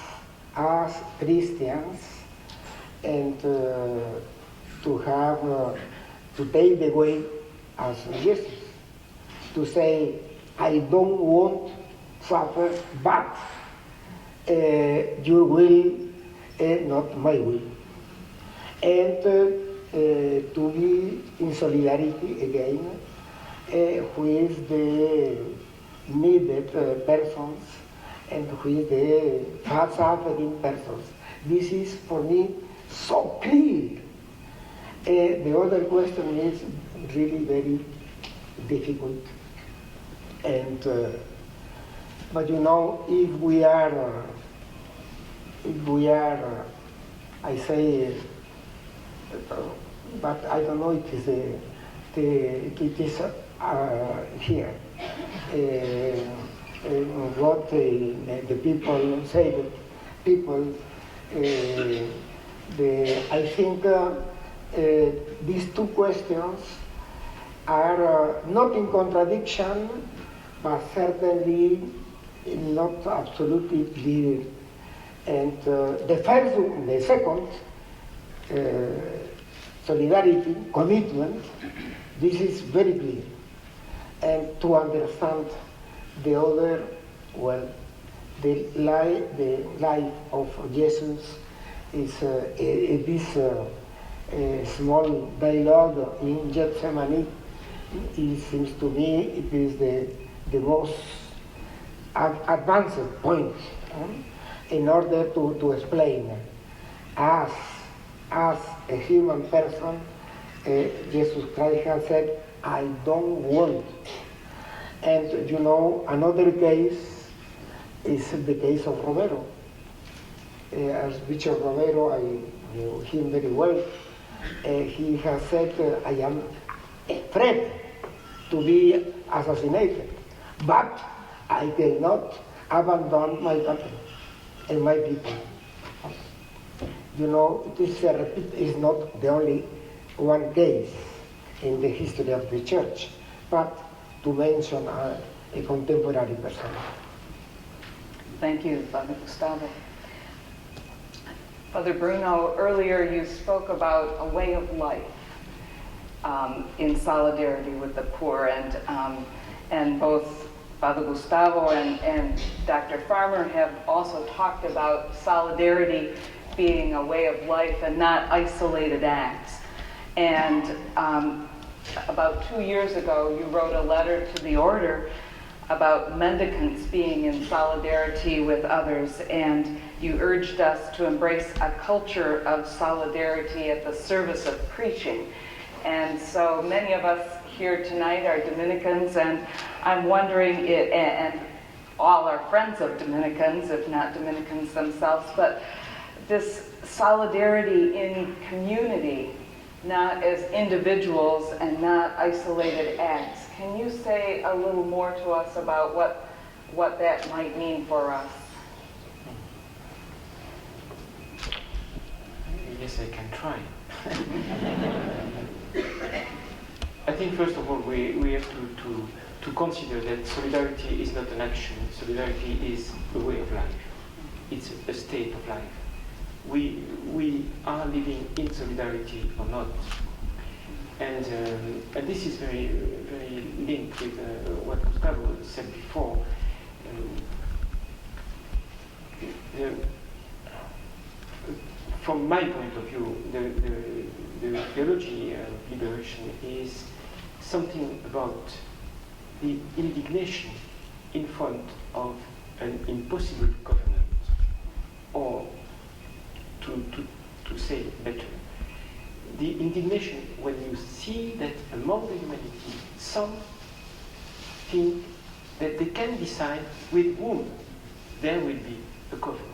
as Christians, and to have, to take the way as Jesus, to say, I don't want to suffer, but your will and not my will. And to be in solidarity again with the needed persons and with the suffering persons. This is for me so clear. The other question is really very difficult. And but you know, if we are, I say, but I don't know. It is here. What the people say. That people, I think these two questions are not in contradiction, but certainly not absolutely clear. And the second, solidarity, commitment, this is very clear. And to understand the other, well, the life of Jesus is this small dialogue in Gethsemane. It seems to me it is the most advanced point in order to explain as a human person, Jesus Christ has said, I don't want. And you know, another case is the case of Romero. As Bishop Romero, I knew him very well. He has said, I am afraid to be assassinated, but I cannot abandon my country and my people. You know, it is not the only one case in the history of the church, but to mention a contemporary person. Thank you, Father Gustavo. Father Bruno, earlier you spoke about a way of life in solidarity with the poor, and both Father Gustavo and Dr. Farmer have also talked about solidarity being a way of life and not isolated acts. And about 2 years ago, you wrote a letter to the order about mendicants being in solidarity with others, and you urged us to embrace a culture of solidarity at the service of preaching. And so many of us here tonight are Dominicans, and I'm wondering, and all are friends of Dominicans, if not Dominicans themselves, but this solidarity in community, not as individuals and not isolated acts. Can you say a little more to us about what that might mean for us? Yes, I can try. I think first of all we have to consider that solidarity is not an action. Solidarity is a way of life. It's a state of life. We are living in solidarity or not. And this is very, very linked with what Gustavo said before. From my point of view, the theology of liberation is something about the indignation in front of an impossible covenant, or to say it better, the indignation when you see that among the humanity some think that they can decide with whom there will be a covenant.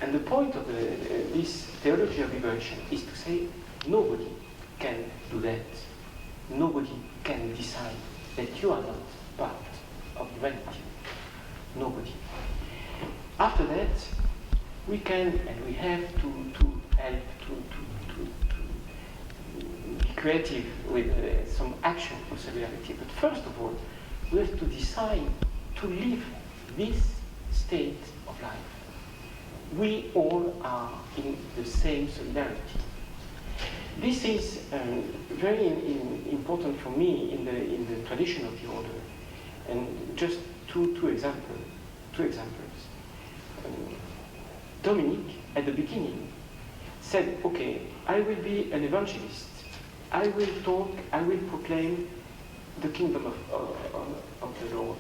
And the point of this theology of liberation is to say nobody can do that. Nobody can decide that you are not part of humanity. Nobody. After that, we can and we have to help to be creative with some action for solidarity. But first of all, we have to decide to live this state of life. We all are in the same solidarity. This is very important for me in the tradition of the order. And just two examples. Dominic, at the beginning, said, okay, I will be an evangelist. I will talk, I will proclaim the kingdom of the Lord.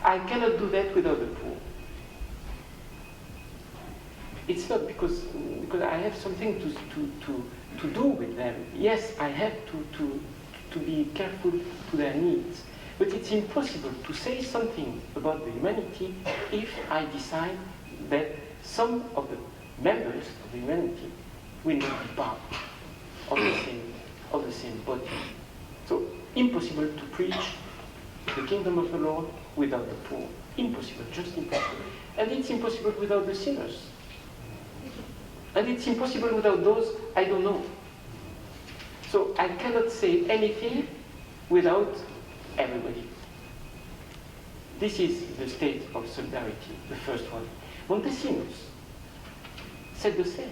I cannot do that without the poor. It's not because I have something to do with them. Yes, I have to be careful to their needs. But it's impossible to say something about the humanity if I decide that some of the members of the humanity will not be part of the same body. So impossible to preach the kingdom of the Lord without the poor. Impossible, just impossible. And it's impossible without the sinners. And it's impossible without those I don't know. So I cannot say anything without everybody. This is the state of solidarity, the first one. Montesinos said the same.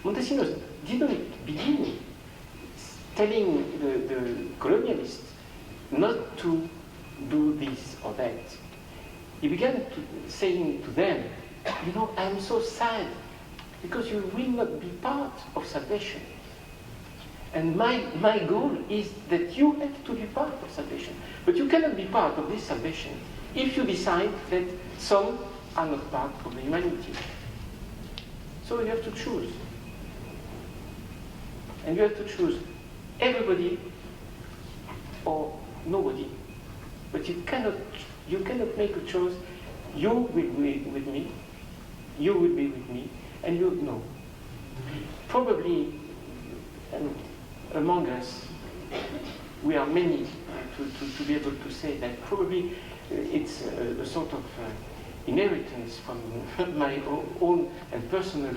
Montesinos didn't begin telling the colonialists not to do this or that. He began saying to them, you know, I'm so sad because you will not be part of salvation. And my goal is that you have to be part of salvation. But you cannot be part of this salvation if you decide that some are not part of the humanity. So you have to choose. And you have to choose everybody or nobody. But you cannot make a choice. You will be with me, you will be with me, and you no. Probably among us, we are many to be able to say that probably it's a sort of inheritance from my own and personal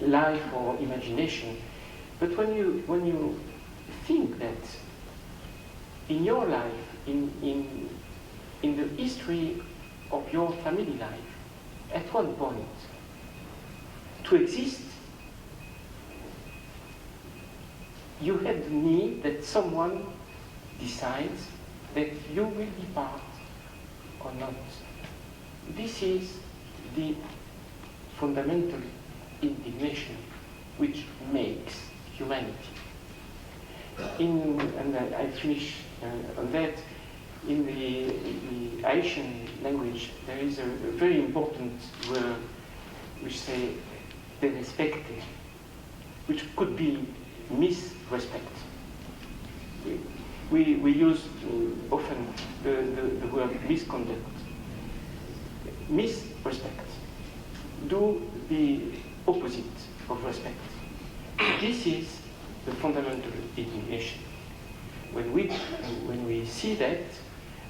life or imagination. But when you think that in your life, in the history of your family life, at one point, to exist, you have the need that someone decides that you will be part or not. This is the fundamental indignation which makes humanity. And I finish on that. In the Haitian language, there is a very important word which says de respecte, which could be misrespect. We use often the word misconduct. Misrespect. Do the opposite of respect. This is the fundamental indignation. When we see that,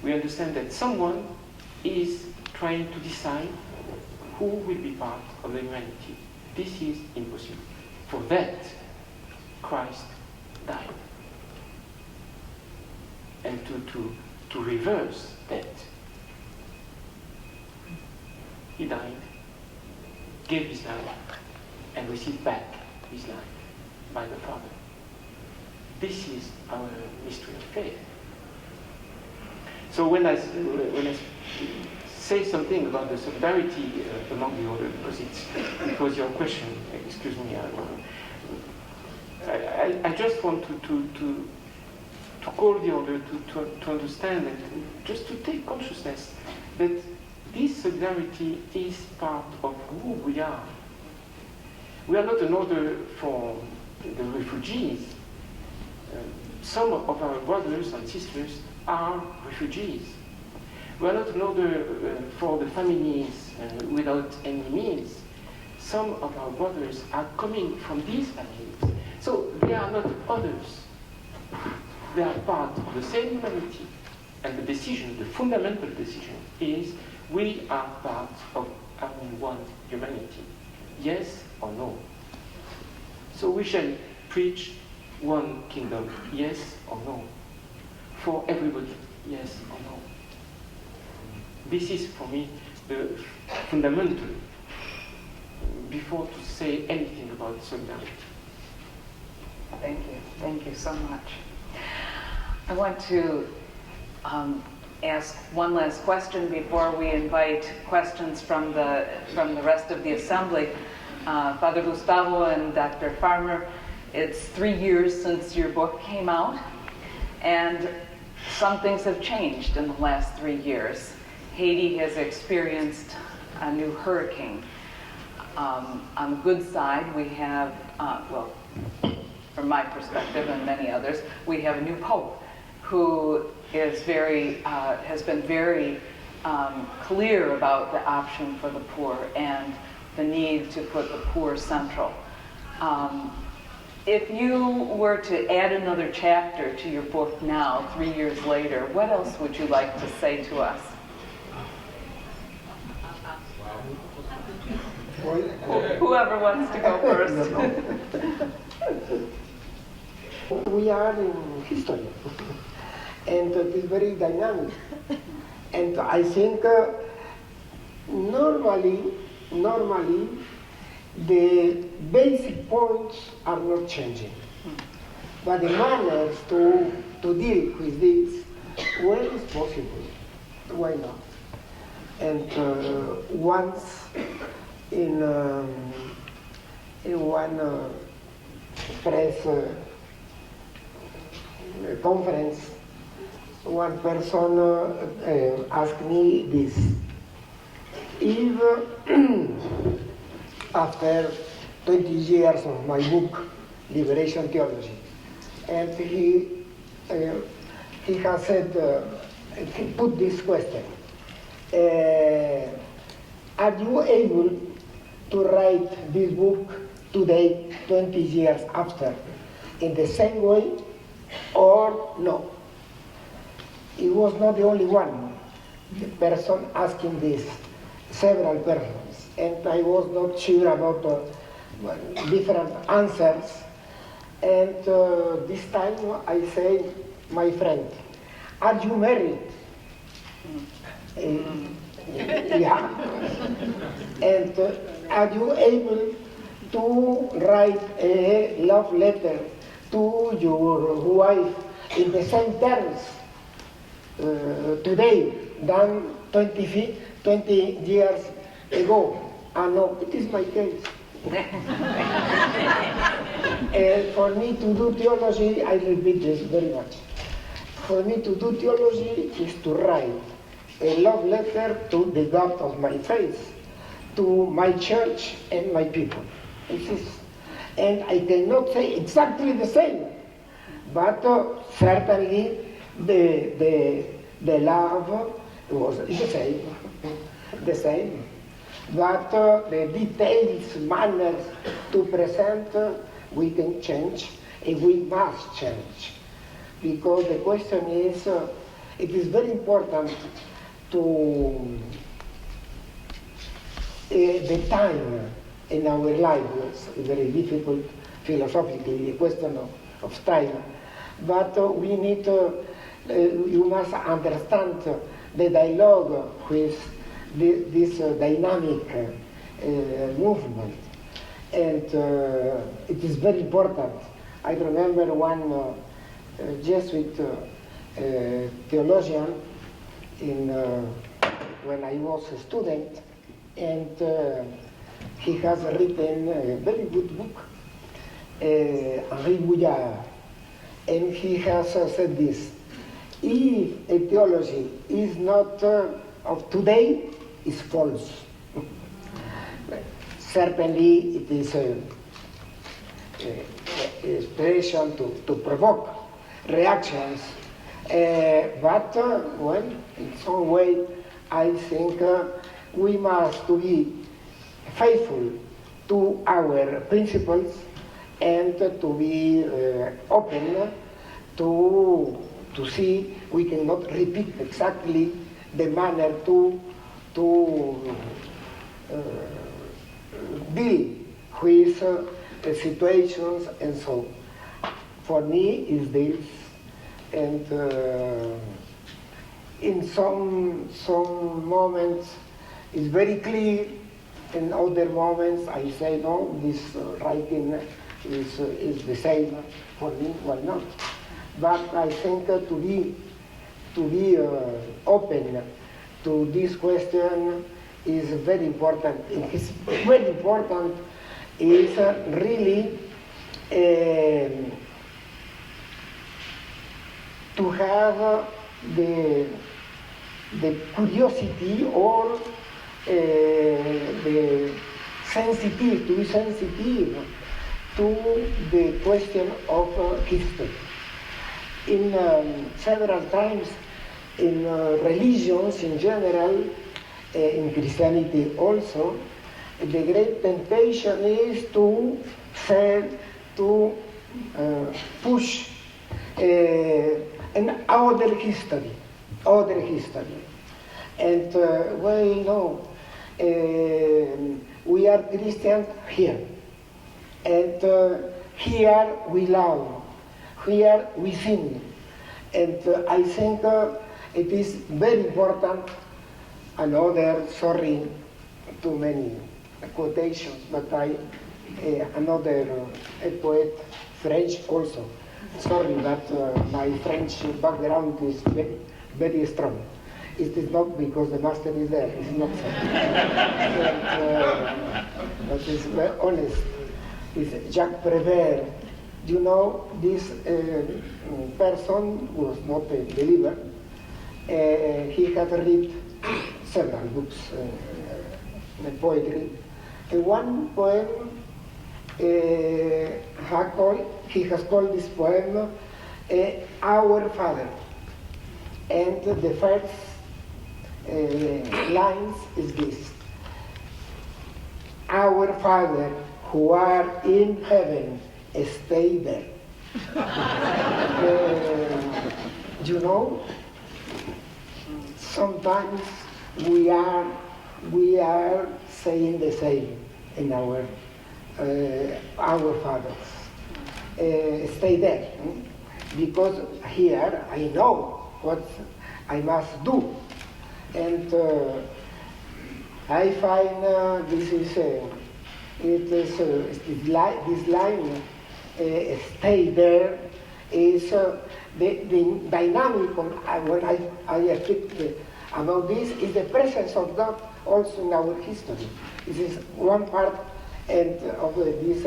we understand that someone is trying to decide who will be part of the humanity. This is impossible. For that, Christ died. And to reverse that, he died, gave his life, and received back his life by the Father. This is our mystery of faith. So when I say something about the solidarity among the order, because it was your question, excuse me, I just want to call the order to understand and just to take consciousness that this solidarity is part of who we are. We are not an order for the refugees. Some of our brothers and sisters are refugees. We are not an order for the families without any means. Some of our brothers are coming from these families. So they are not others. They are part of the same humanity. And the decision, the fundamental decision, is we are part of having one humanity. Yes or no? So we shall preach one kingdom, yes or no? For everybody, yes or no? This is for me the fundamental before to say anything about solidarity. Thank you so much. I want to ask one last question before we invite questions from the rest of the assembly. Father Gustavo and Dr. Farmer, it's 3 years since your book came out, and some things have changed in the last 3 years. Haiti has experienced a new hurricane. On the good side, we have, well, from my perspective and many others, we have a new pope who is has been very clear about the option for the poor and the need to put the poor central. If you were to add another chapter to your book now, 3 years later, what else would you like to say to us? Whoever wants to go first. We are in history, and it is very dynamic. And I think normally, the basic points are not changing. But the manners to deal with this, when is possible, why not? And once in one press conference, one person asked me this: if after 20 years of my book, Liberation Theology, and he has said, he put this question, are you able to write this book today, 20 years after, in the same way, or no? He was not the only one, the person asking this, several persons, and I was not sure about different answers. And this time I say, my friend, are you married? Yeah. And are you able to write a love letter to your wife in the same terms today than 20 years ago? No, it is my case. For me to do theology, I repeat this very much. For me to do theology is to write a love letter to the God of my faith, to my church and my people. And I cannot say exactly the same, but certainly the love was the same. But the details, manners to present, we can change, and we must change. Because the question is, it is very important to the time in our lives, very difficult philosophically, the question of time. But we need you must understand the dialogue with this dynamic movement. And it is very important. I remember one Jesuit theologian when I was a student, and he has written a very good book, Reid, and he has said this: if a theology is not of today, is false. Certainly it is an expression to provoke reactions, but when in some way I think we must to be faithful to our principles and to be open to see we cannot repeat exactly the manner to deal with the situations, and so for me is this. And in some moments it's very clear, in other moments I say no, this writing is the same for me. Why not? But I think to be open to this question is very important. It is very important is really to have the curiosity or the sensitive, to be sensitive to the question of history. In several times in religions in general, in Christianity also, the great temptation is to push an other history. And we know we are Christians here, and here we love, here we sing, and I think it is very important. Another, sorry, too many quotations, but another poet, French also. Sorry, but my French background is very, very strong. It is not because the master is there, it's not so. But it's very honest. It's Jacques Prévert. You know, this person was not a believer. He had read several books, poetry. One poem, he has called this poem Our Father. And the first lines is this: Our Father, who are in heaven, stay there. You know, sometimes we are saying the same in our fathers. Stay there, because here I know what I must do, and I find this line, stay there, is the dynamic when I speak about this is the presence of God also in our history. This is one part of this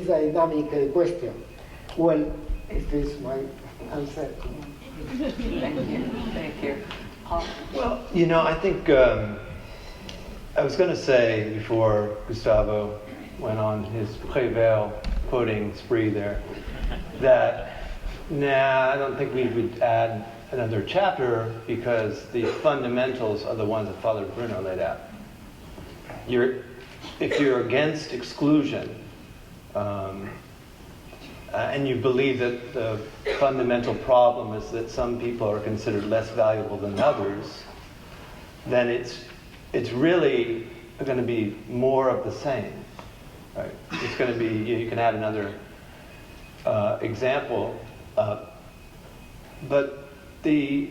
dynamic question. Well, it is my answer. Thank you. Well, you know, I think I was going to say before Gustavo went on his Prévert quoting spree there, that I don't think we would add another chapter because the fundamentals are the ones that Father Bruno laid out. If you're against exclusion, and you believe that the fundamental problem is that some people are considered less valuable than others, then it's really going to be more of the same. Right? It's going to be, you can add another example, but the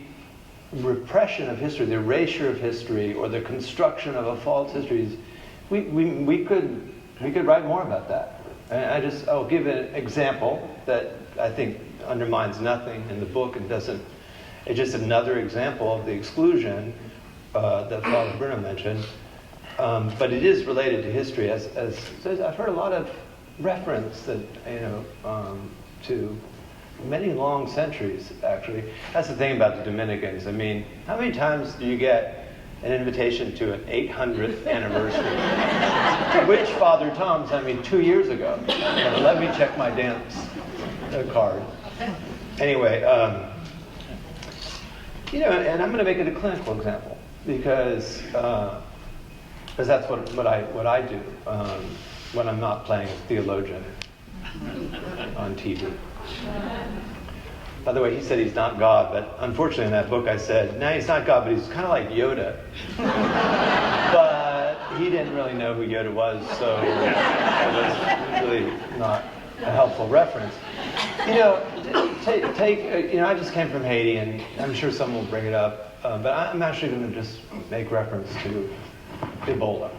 repression of history, the erasure of history, or the construction of a false history, we could write more about that. And I'll give an example that I think undermines nothing in the book and it's just another example of the exclusion that Father Bruno mentioned. But it is related to history. As I've heard a lot of reference that, to many long centuries, actually. That's the thing about the Dominicans. I mean, how many times do you get an invitation to an 800th anniversary? Which Father Tom sent me 2 years ago. Let me check my dance card. Anyway, and I'm going to make it a clinical example because that's what I do when I'm not playing a theologian on TV. By the way, he said he's not God, but unfortunately in that book I said, no, he's not God, but he's kind of like Yoda. But he didn't really know who Yoda was, so it was really not a helpful reference. I just came from Haiti, and I'm sure someone will bring it up, but I'm actually going to just make reference to Ebola.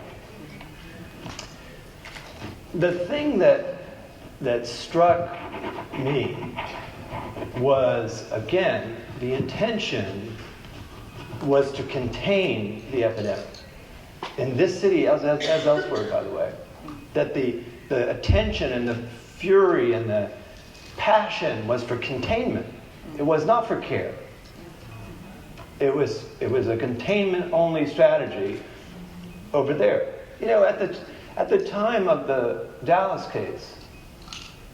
The thing that that struck me was, again, the intention was to contain the epidemic. In this city, as elsewhere, by the way, that the attention and the fury and the passion was for containment. It was not for care. It was a containment-only strategy over there. You know, at the time of the Dallas case,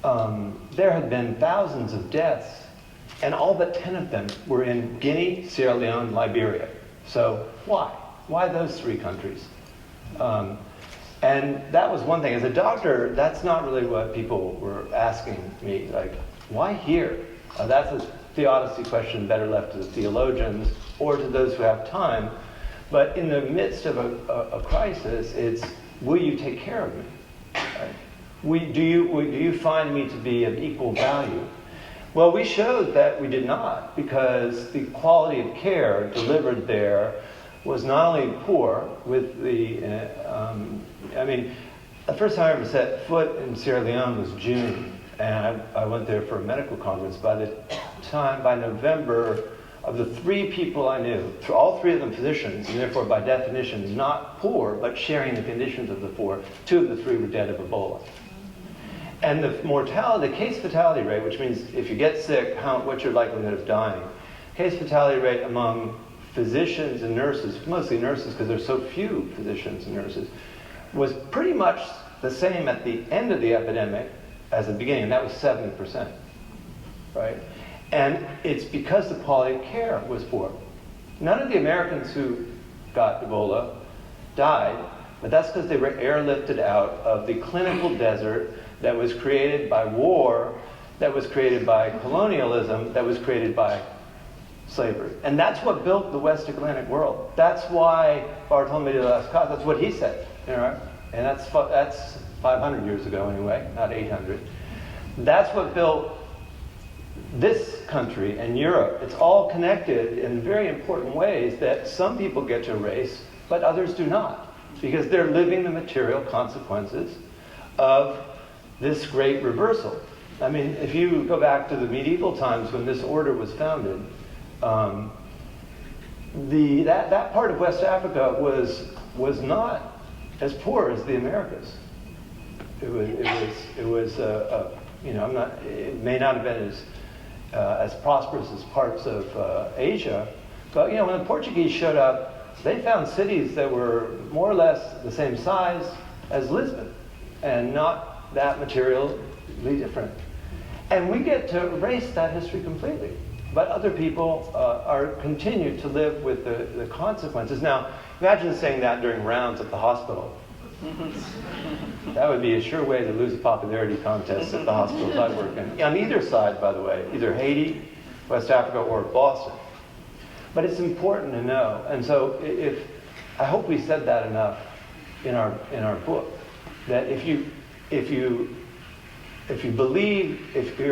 there had been thousands of deaths, and all but 10 of them were in Guinea, Sierra Leone, Liberia. So why? Why those three countries? And that was one thing. As a doctor, that's not really what people were asking me. Like, why here? That's a theodicy question better left to the theologians or to those who have time. But in the midst of a crisis, it's, will you take care of me? Right? Do you find me to be of equal value? Well, we showed that we did not, because the quality of care delivered there was not only poor with the, the first time I ever set foot in Sierra Leone was June, and I went there for a medical conference. By November, of the 3 people I knew, all 3 of them physicians, and therefore by definition not poor, but sharing the conditions of the 4, 2 of the 3 were dead of Ebola. And the mortality, the case fatality rate, which means if you get sick, what's your likelihood of dying? Case fatality rate among physicians and nurses, mostly nurses because there's so few physicians and nurses, was pretty much the same at the end of the epidemic as the beginning, and that was 70%, right? And it's because the quality of care was poor. None of the Americans who got Ebola died, but that's because they were airlifted out of the clinical desert that was created by war, that was created by colonialism, that was created by slavery. And that's what built the West Atlantic world. That's why Bartolome de las Casas, that's what he said. You know, and that's 500 years ago anyway, not 800. That's what built this country and Europe. It's all connected in very important ways that some people get to erase, but others do not, because they're living the material consequences of this great reversal. I mean, if you go back to the medieval times when this order was founded, that part of West Africa was not as poor as the Americas. It may not have been as prosperous as parts of Asia, but when the Portuguese showed up, they found cities that were more or less the same size as Lisbon, and not that materially different. And we get to erase that history completely. But other people continue to live with the consequences. Now, imagine saying that during rounds at the hospital. That would be a sure way to lose a popularity contest at the hospitals I work in. On either side, by the way, either Haiti, West Africa, or Boston. But it's important to know. And so I hope we said that enough in our book, that if you're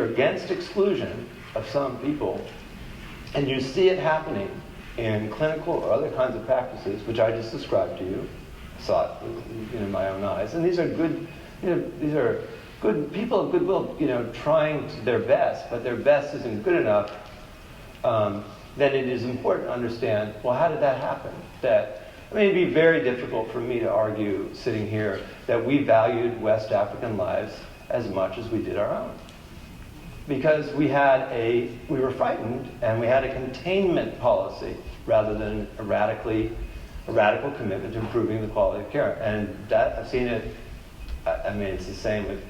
against exclusion of some people, and you see it happening in clinical or other kinds of practices, which I just described to you, saw it in my own eyes, and these are good people of goodwill, trying their best, but their best isn't good enough, then it is important to understand, well, how did that happen? It'd be very difficult for me to argue, sitting here, that we valued West African lives as much as we did our own. Because we were frightened, and we had a containment policy rather than a radical commitment to improving the quality of care. And that, I've seen it, it's the same with,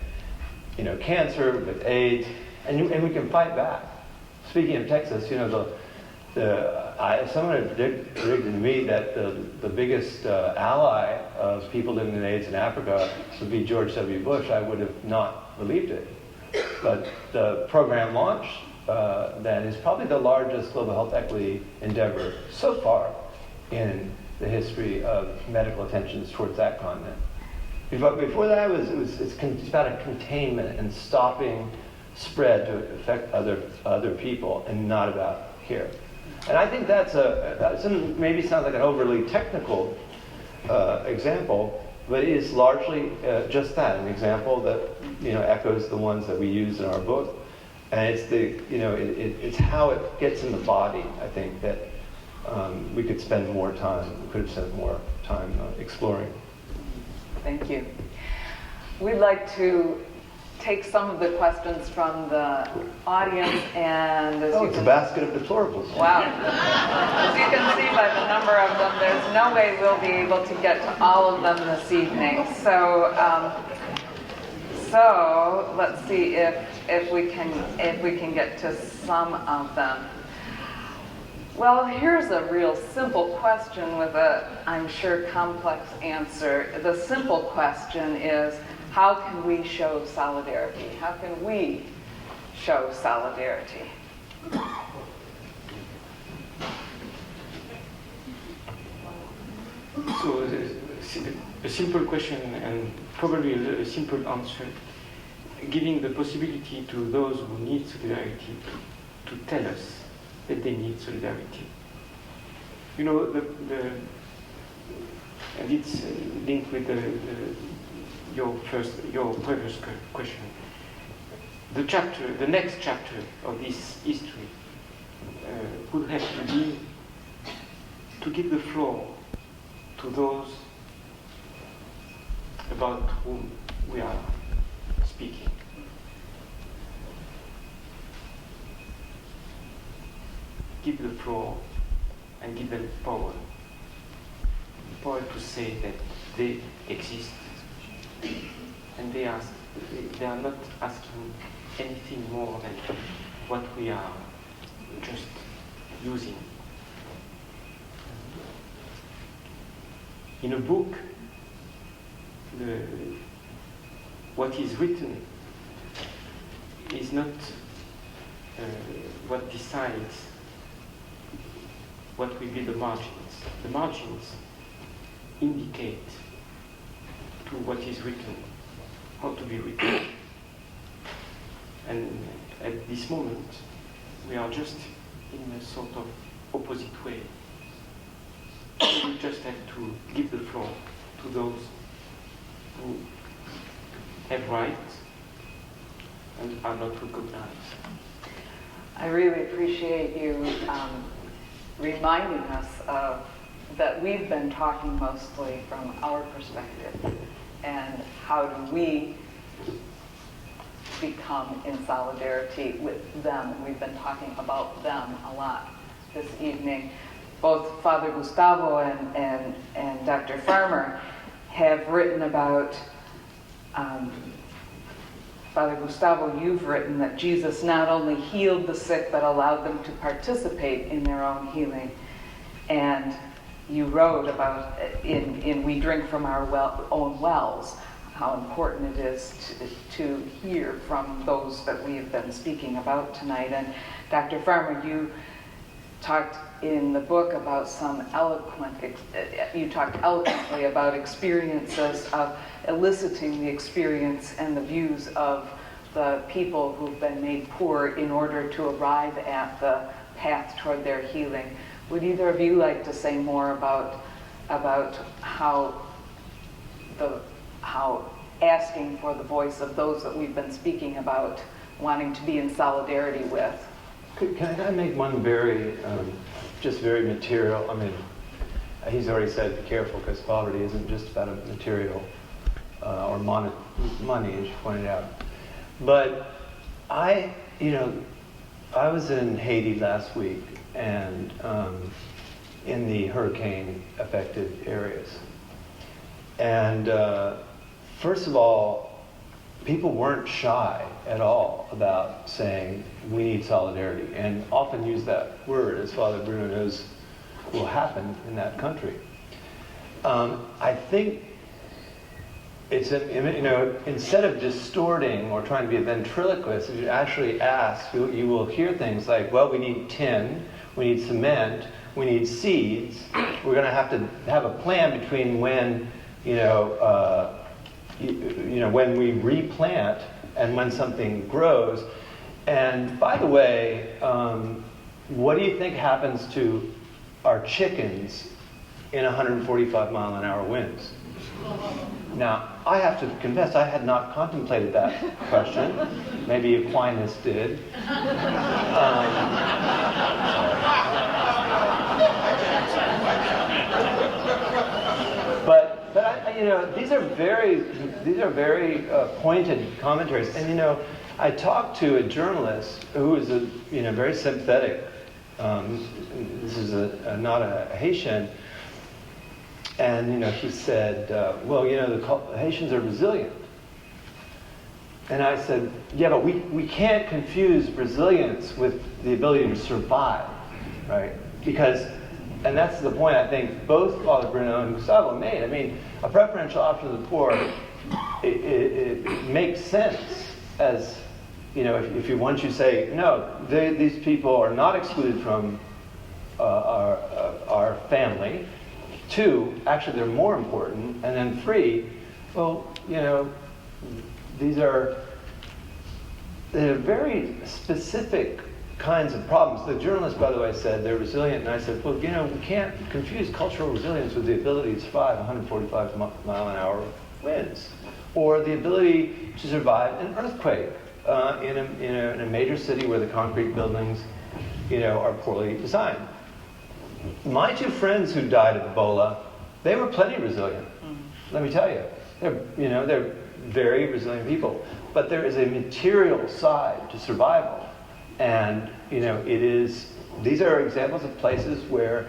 cancer, with AIDS, and we can fight back. Speaking of Texas, someone had predicted to me that the biggest ally of people living in AIDS in Africa would be George W. Bush. I would have not believed it. But the program launch then is probably the largest global health equity endeavor so far in the history of medical attentions towards that continent. Before that, it's about a containment and stopping spread to affect other people, and not about care. And I think that maybe sounds like an overly technical example, but it is largely just that, an example that echoes the ones that we use in our book. And it's it's how it gets in the body, I think, that we could spend more time, we could have spent more time exploring. Thank you. We'd like to take some of the questions from the audience, and as you It's a can, basket of deplorables. wow, as you can see by the number of them, there's no way we'll be able to get to all of them this evening. So let's see if we can get to some of them. Well, here's a real simple question with a, I'm sure, complex answer. The simple question is, how can we show solidarity? How can we show solidarity? So a simple question and probably a simple answer, giving the possibility to those who need solidarity to tell us that they need solidarity. And it's linked with your previous question. The next chapter of this history would have to be to give the floor to those about whom we are speaking. Give the floor and give them power. Power to say that they exist. And they are not asking anything more than what we are just using. In a book, what is written is not what decides what will be the margins. The margins indicate to what is written, how to be written. And at this moment, we are just in a sort of opposite way. We just have to give the floor to those who have rights and are not recognized. I really appreciate you reminding us of that we've been talking mostly from our perspective, and how do we become in solidarity with them. We've been talking about them a lot this evening. Both Father Gustavo and Dr. Farmer have written about, Father Gustavo, you've written that Jesus not only healed the sick, but allowed them to participate in their own healing. And you wrote about, in We Drink from Our Own Wells, how important it is to hear from those that we've been speaking about tonight. And Dr. Farmer, you talked in the book about you talked eloquently about experiences of eliciting the experience and the views of the people who've been made poor in order to arrive at the path toward their healing. Would either of you like to say more about how asking for the voice of those that we've been speaking about, wanting to be in solidarity with? Can I make one very material? I mean, he's already said be careful, because poverty isn't just about a material or money, as you pointed out. But I was in Haiti last week, and in the hurricane-affected areas. And first of all, people weren't shy at all about saying we need solidarity, and often use that word, as Father Bruno knows will happen in that country. I think it's instead of distorting or trying to be a ventriloquist, if you actually ask, you will hear things like, well, we need tin, we need cement, we need seeds. We're going to have a plan between when when we replant and when something grows. And by the way, what do you think happens to our chickens in 145-mile-an-hour winds? Now, I have to confess, I had not contemplated that question. Maybe Aquinas did. But these are very pointed commentaries. And I talked to a journalist who is very sympathetic. This is not a Haitian. And, he said, the Haitians are resilient. And I said, yeah, but we can't confuse resilience with the ability to survive, right? And that's the point I think both Father Bruno and Gustavo made. I mean, a preferential option to the poor, it makes sense as, once you say, no, these people are not excluded from our family. 2, actually, they're more important. And then 3, they're very specific kinds of problems. The journalist, by the way, said they're resilient, and I said, well, we can't confuse cultural resilience with the ability to survive 145-mile-an-hour winds, or the ability to survive an earthquake in a major city where the concrete buildings, are poorly designed. My 2 friends who died of Ebola, they were plenty resilient. Let me tell you, they're very resilient people. But there is a material side to survival. And, these are examples of places where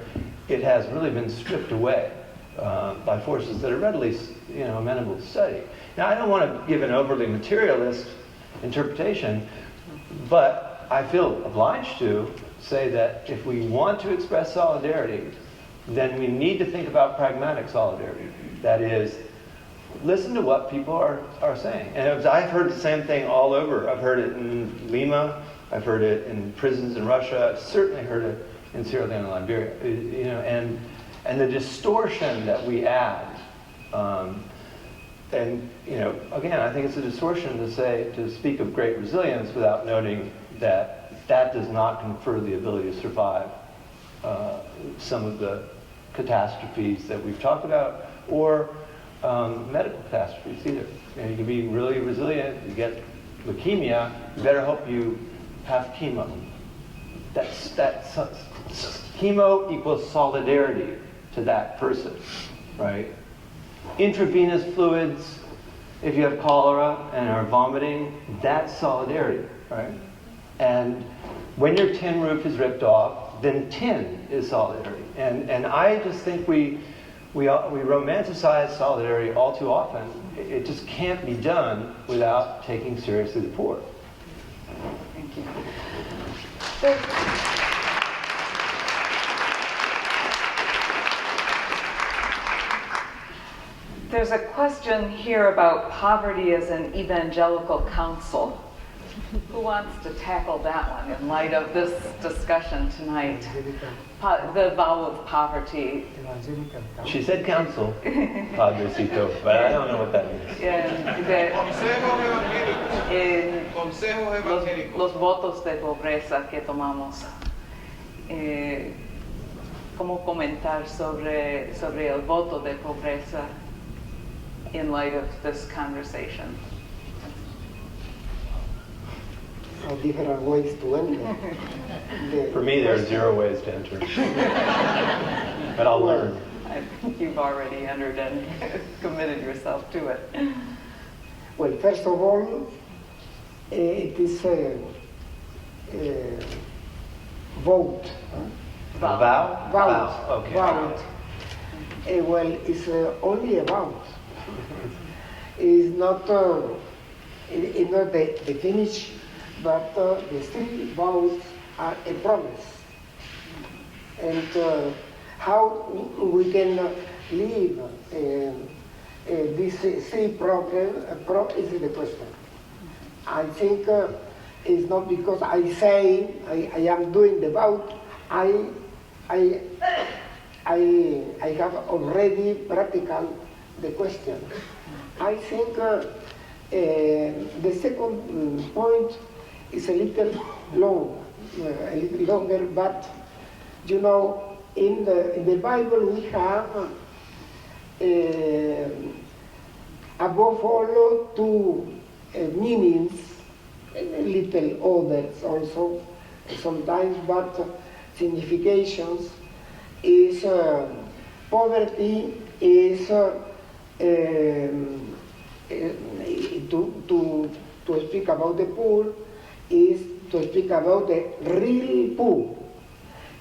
it has really been stripped away by forces that are readily, amenable to study. Now, I don't want to give an overly materialist interpretation, but I feel obliged to say that if we want to express solidarity, then we need to think about pragmatic solidarity. That is, listen to what people are saying. And I've heard the same thing all over. I've heard it in Lima. I've heard it in prisons in Russia. I've certainly heard it in Sierra Leone and Liberia. And the distortion that we add. Again, I think it's a distortion to speak of great resilience without noting that does not confer the ability to survive some of the catastrophes that we've talked about, or medical catastrophes either. You can be really resilient, you get leukemia, you better hope you have chemo. Chemo equals solidarity to that person, right? Intravenous fluids, if you have cholera and are vomiting, that's solidarity, right? And when your tin roof is ripped off, then tin is solidarity. And I just think we romanticize solidarity all too often. It just can't be done without taking seriously the poor. Thank you. There's a question here about poverty as an evangelical counsel. Who wants to tackle that one in light of this discussion tonight? The vow of poverty. She said counsel, Padrecito, but I don't know what that means. Los votos de pobreza que tomamos. ¿Cómo comentar sobre el voto de pobreza in light of this conversation? Different ways to enter. For me, there are 0 ways to enter. But I'll learn. I think you've already entered and committed yourself to it. Well, first of all, it is a vote. Vow? Vote. Okay. Vote. Well, it's only a vote. It's not the finish, but the 3 vows are a promise. And how we can live this 3 is the question. I think it's not because I say I am doing the vow. I have already practical the question. I think the second point is a little long, a little longer, but in the Bible we have above all two meanings, little others also sometimes, but significations is poverty is to speak about the poor is to speak about the real poor.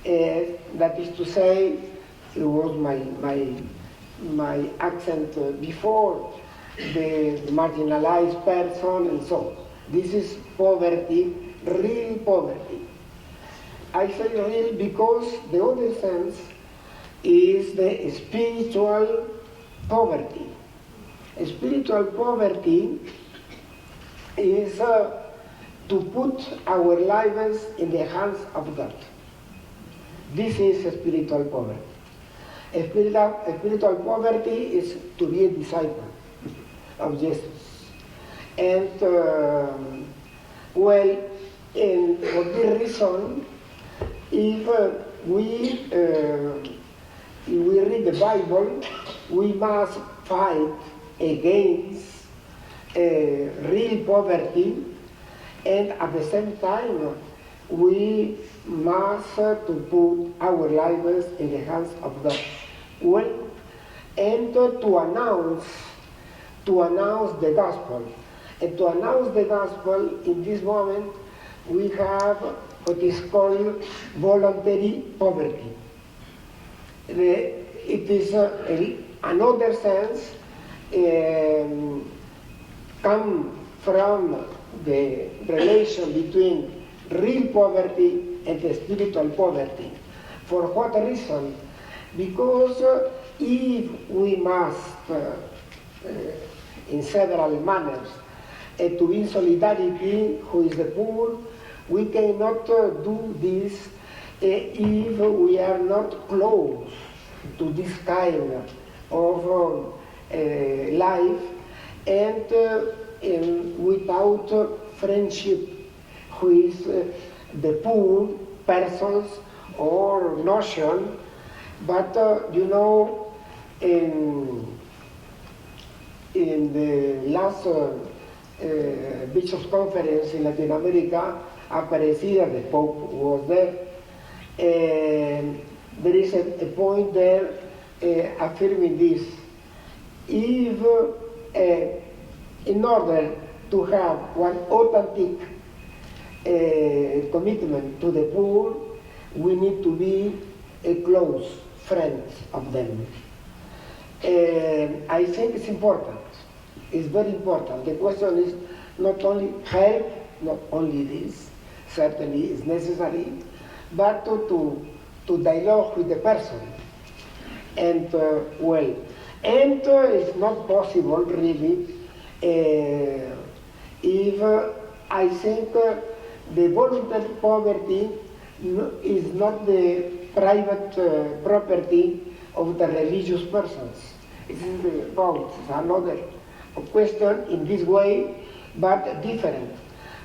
That is to say, it was my accent before, the marginalized person and so on. This is poverty, real poverty. I say real because the other sense is the spiritual poverty. Spiritual poverty is to put our lives in the hands of God. This is spiritual poverty. Spiritual poverty is to be a disciple of Jesus. And well, and for this reason, if we read the Bible, we must fight against real poverty, and at the same time, we must to put our lives in the hands of God. Well, and to announce the gospel. And to announce the gospel in this moment, we have what is called voluntary poverty. It is another sense come from the relation between real poverty and the spiritual poverty. For what reason? Because if we must, in several manners, to be in solidarity who is the poor, we cannot do this if we are not close to this kind of life and without friendship with the poor persons or notion. But in the last Bishops' Conference in Latin America, Aparecida, the Pope was there, and there is a point there affirming this. If in order to have one authentic commitment to the poor, we need to be a close friend of them. I think it's important. It's very important. The question is not only help, not only this, certainly is necessary, but to dialogue with the person. And it's not possible really if I think the voluntary poverty is not the private property of the religious persons. It is about another question in this way, but different.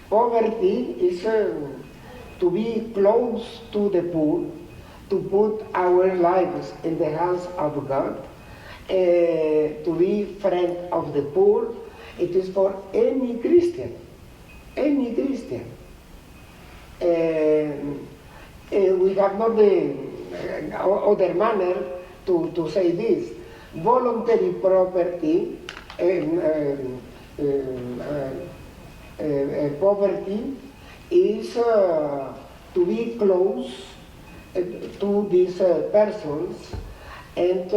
Poverty is to be close to the poor, to put our lives in the hands of God, to be friend of the poor. It is for any Christian, any Christian. We have not the other manner to say this. Voluntary property, poverty is to be close to these persons, and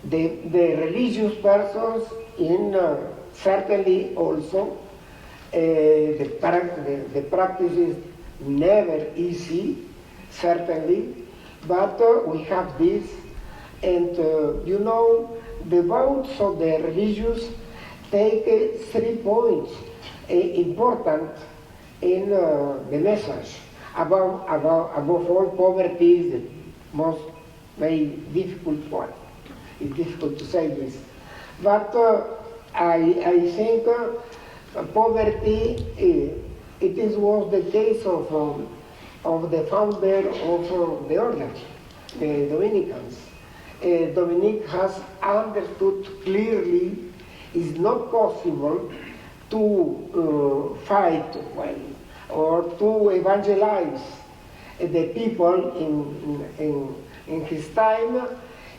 the religious persons in certainly also the practice is never easy, certainly, but we have this, and the votes of the religious take 3 points important in the message. Above all, poverty is the most very difficult one. It's difficult to say this, but I think poverty was the case of the founder of the order. the Dominicans. Dominic has understood clearly it's not possible to fight well or to evangelize the people in his time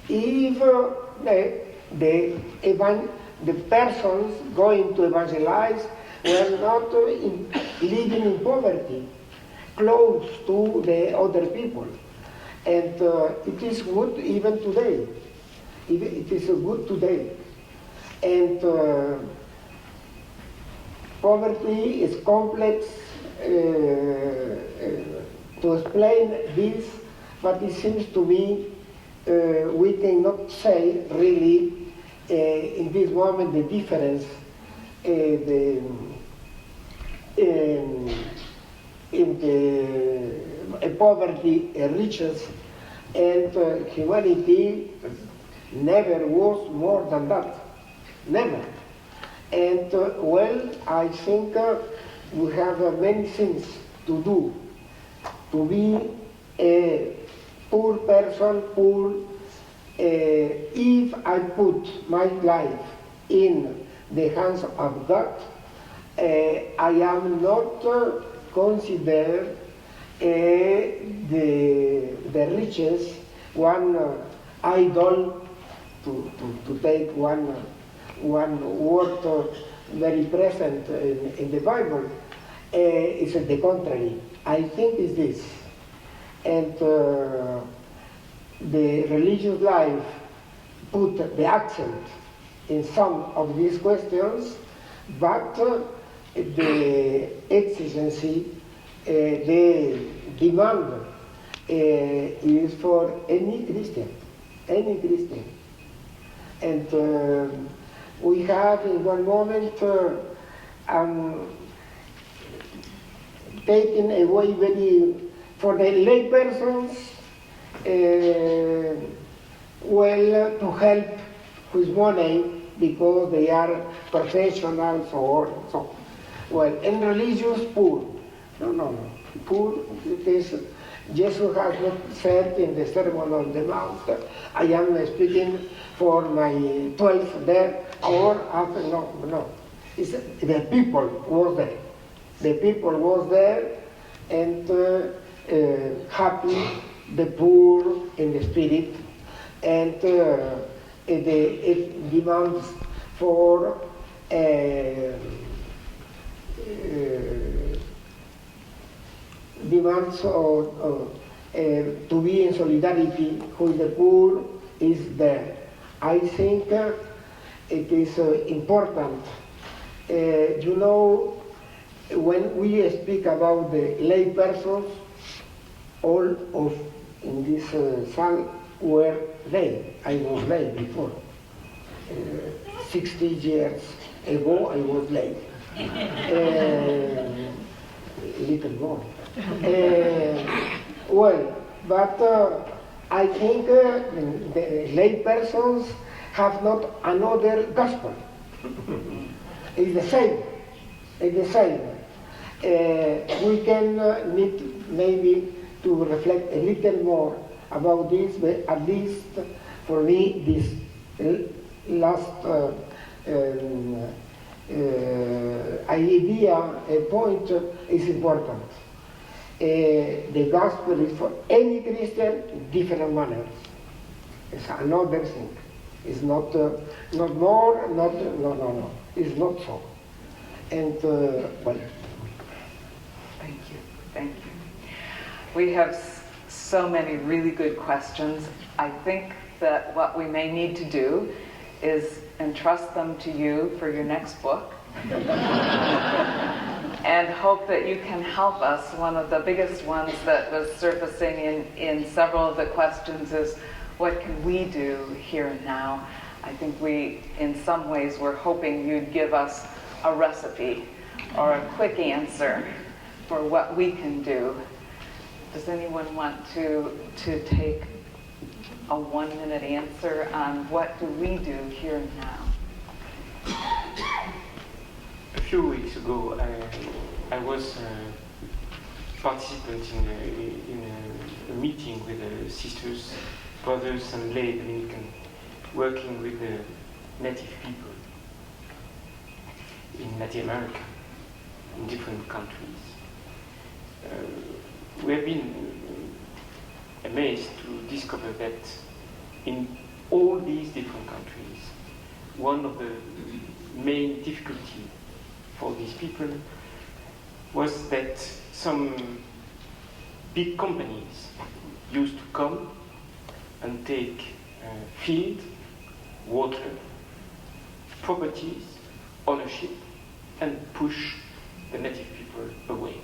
if the persons going to evangelize were not living in poverty, close to the other people. And it is good even today. It is good today. And poverty is complex to explain this, but it seems to me we cannot say really in this moment the difference in the poverty and riches, and humanity never was more than that, never. And well, I think we have many things to do to be a poor person, poor. If I put my life in the hands of God, I am not considered the riches one idol, to take one word very present in the Bible. It's the contrary. I think it's this. And the religious life put the accent in some of these questions, but the exigency, the demand is for any Christian. And we have in one moment taken away very, for the lay persons, well, to help with money because they are professionals or so. Well, and religious, poor. No. Poor, it is, Jesus has not said in the Sermon on the Mount, I am speaking for my 12 there, or after, no. It's, the people was there. The people was there, and happy, the poor in the spirit, and it demands for to be in solidarity with the poor is there. I think it is important. You know, when we speak about the lay persons, all of in this saal were lay. I was lay before. 60 years ago I was lay. Little more. Well, but I think the lay persons have not another gospel. It's the same. It's the same. We can need maybe to reflect a little more about this, but at least for me this last point is important. The gospel is for any Christian in different manners. It's another thing. It's not more, no. It's not so. And well. Thank you. We have so many really good questions. I think that what we may need to do is entrust them to you for your next book and hope that you can help us. One of the biggest ones that was surfacing in several of the questions is, what can we do here and now? I think we, in some ways, were hoping you'd give us a recipe or a quick answer for what we can do. Does anyone want to take a 1-minute answer on what do we do here and now? A few weeks ago, I was participant in a meeting with the sisters, brothers, and lay Dominican working with the native people in Latin America, in different countries. We have been amazed to discover that in all these different countries, one of the main difficulties for these people was that some big companies used to come and take field, water, properties, ownership, and push the native people away.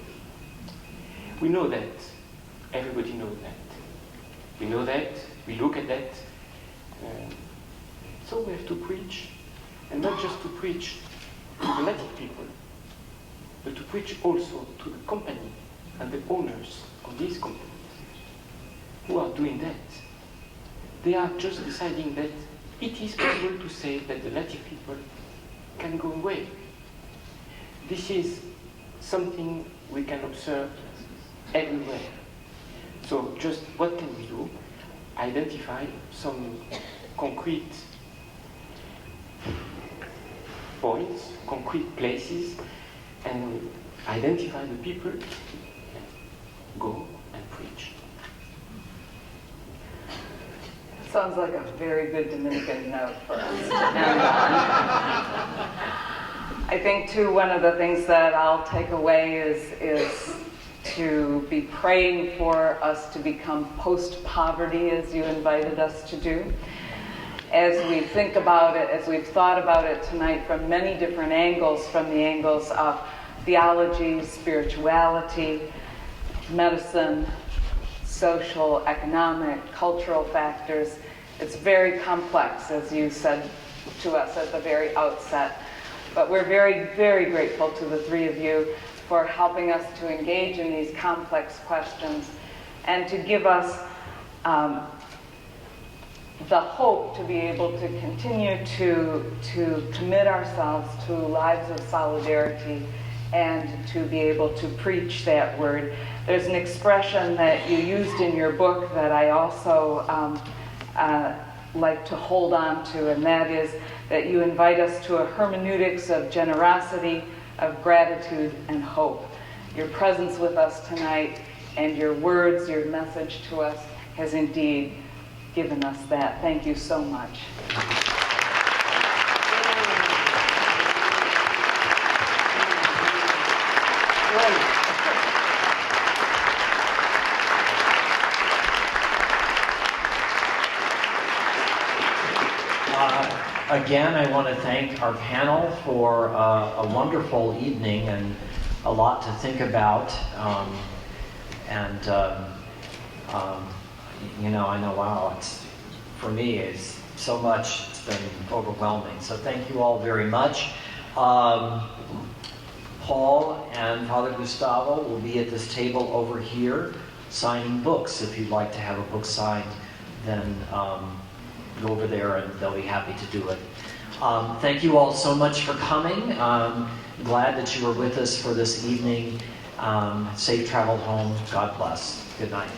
We know that. Everybody knows that. We know that. We look at that. So we have to preach, and not just to preach to the native people, but to preach also to the company and the owners of these companies who are doing that. They are just deciding that it is possible to say that the native people can go away. This is something we can observe everywhere. So just what can we do? Identify some concrete points, concrete places, and identify the people, and go and preach. Sounds like a very good Dominican note for us to end on. I think, too, one of the things that I'll take away is to be praying for us to become post-poverty, as you invited us to do. As we think about it, as we've thought about it tonight from many different angles, from the angles of theology, spirituality, medicine, social, economic, cultural factors, it's very complex, as you said to us at the very outset. But we're very, very grateful to the three of you for helping us to engage in these complex questions and to give us the hope to be able to continue to commit ourselves to lives of solidarity and to be able to preach that word. There's an expression that you used in your book that I also like to hold on to, and that is that you invite us to a hermeneutics of generosity, of gratitude, and hope. Your presence with us tonight and your words, your message to us has indeed given us that. Thank you so much. Again, I want to thank our panel for a wonderful evening and a lot to think about. I know, wow, for me, it's so much, it's been overwhelming. So thank you all very much. Paul and Father Gustavo will be at this table over here signing books. If you'd like to have a book signed, then go over there and they'll be happy to do it. Thank you all so much for coming. Glad that you were with us for this evening. Safe travel home. God bless. Good night.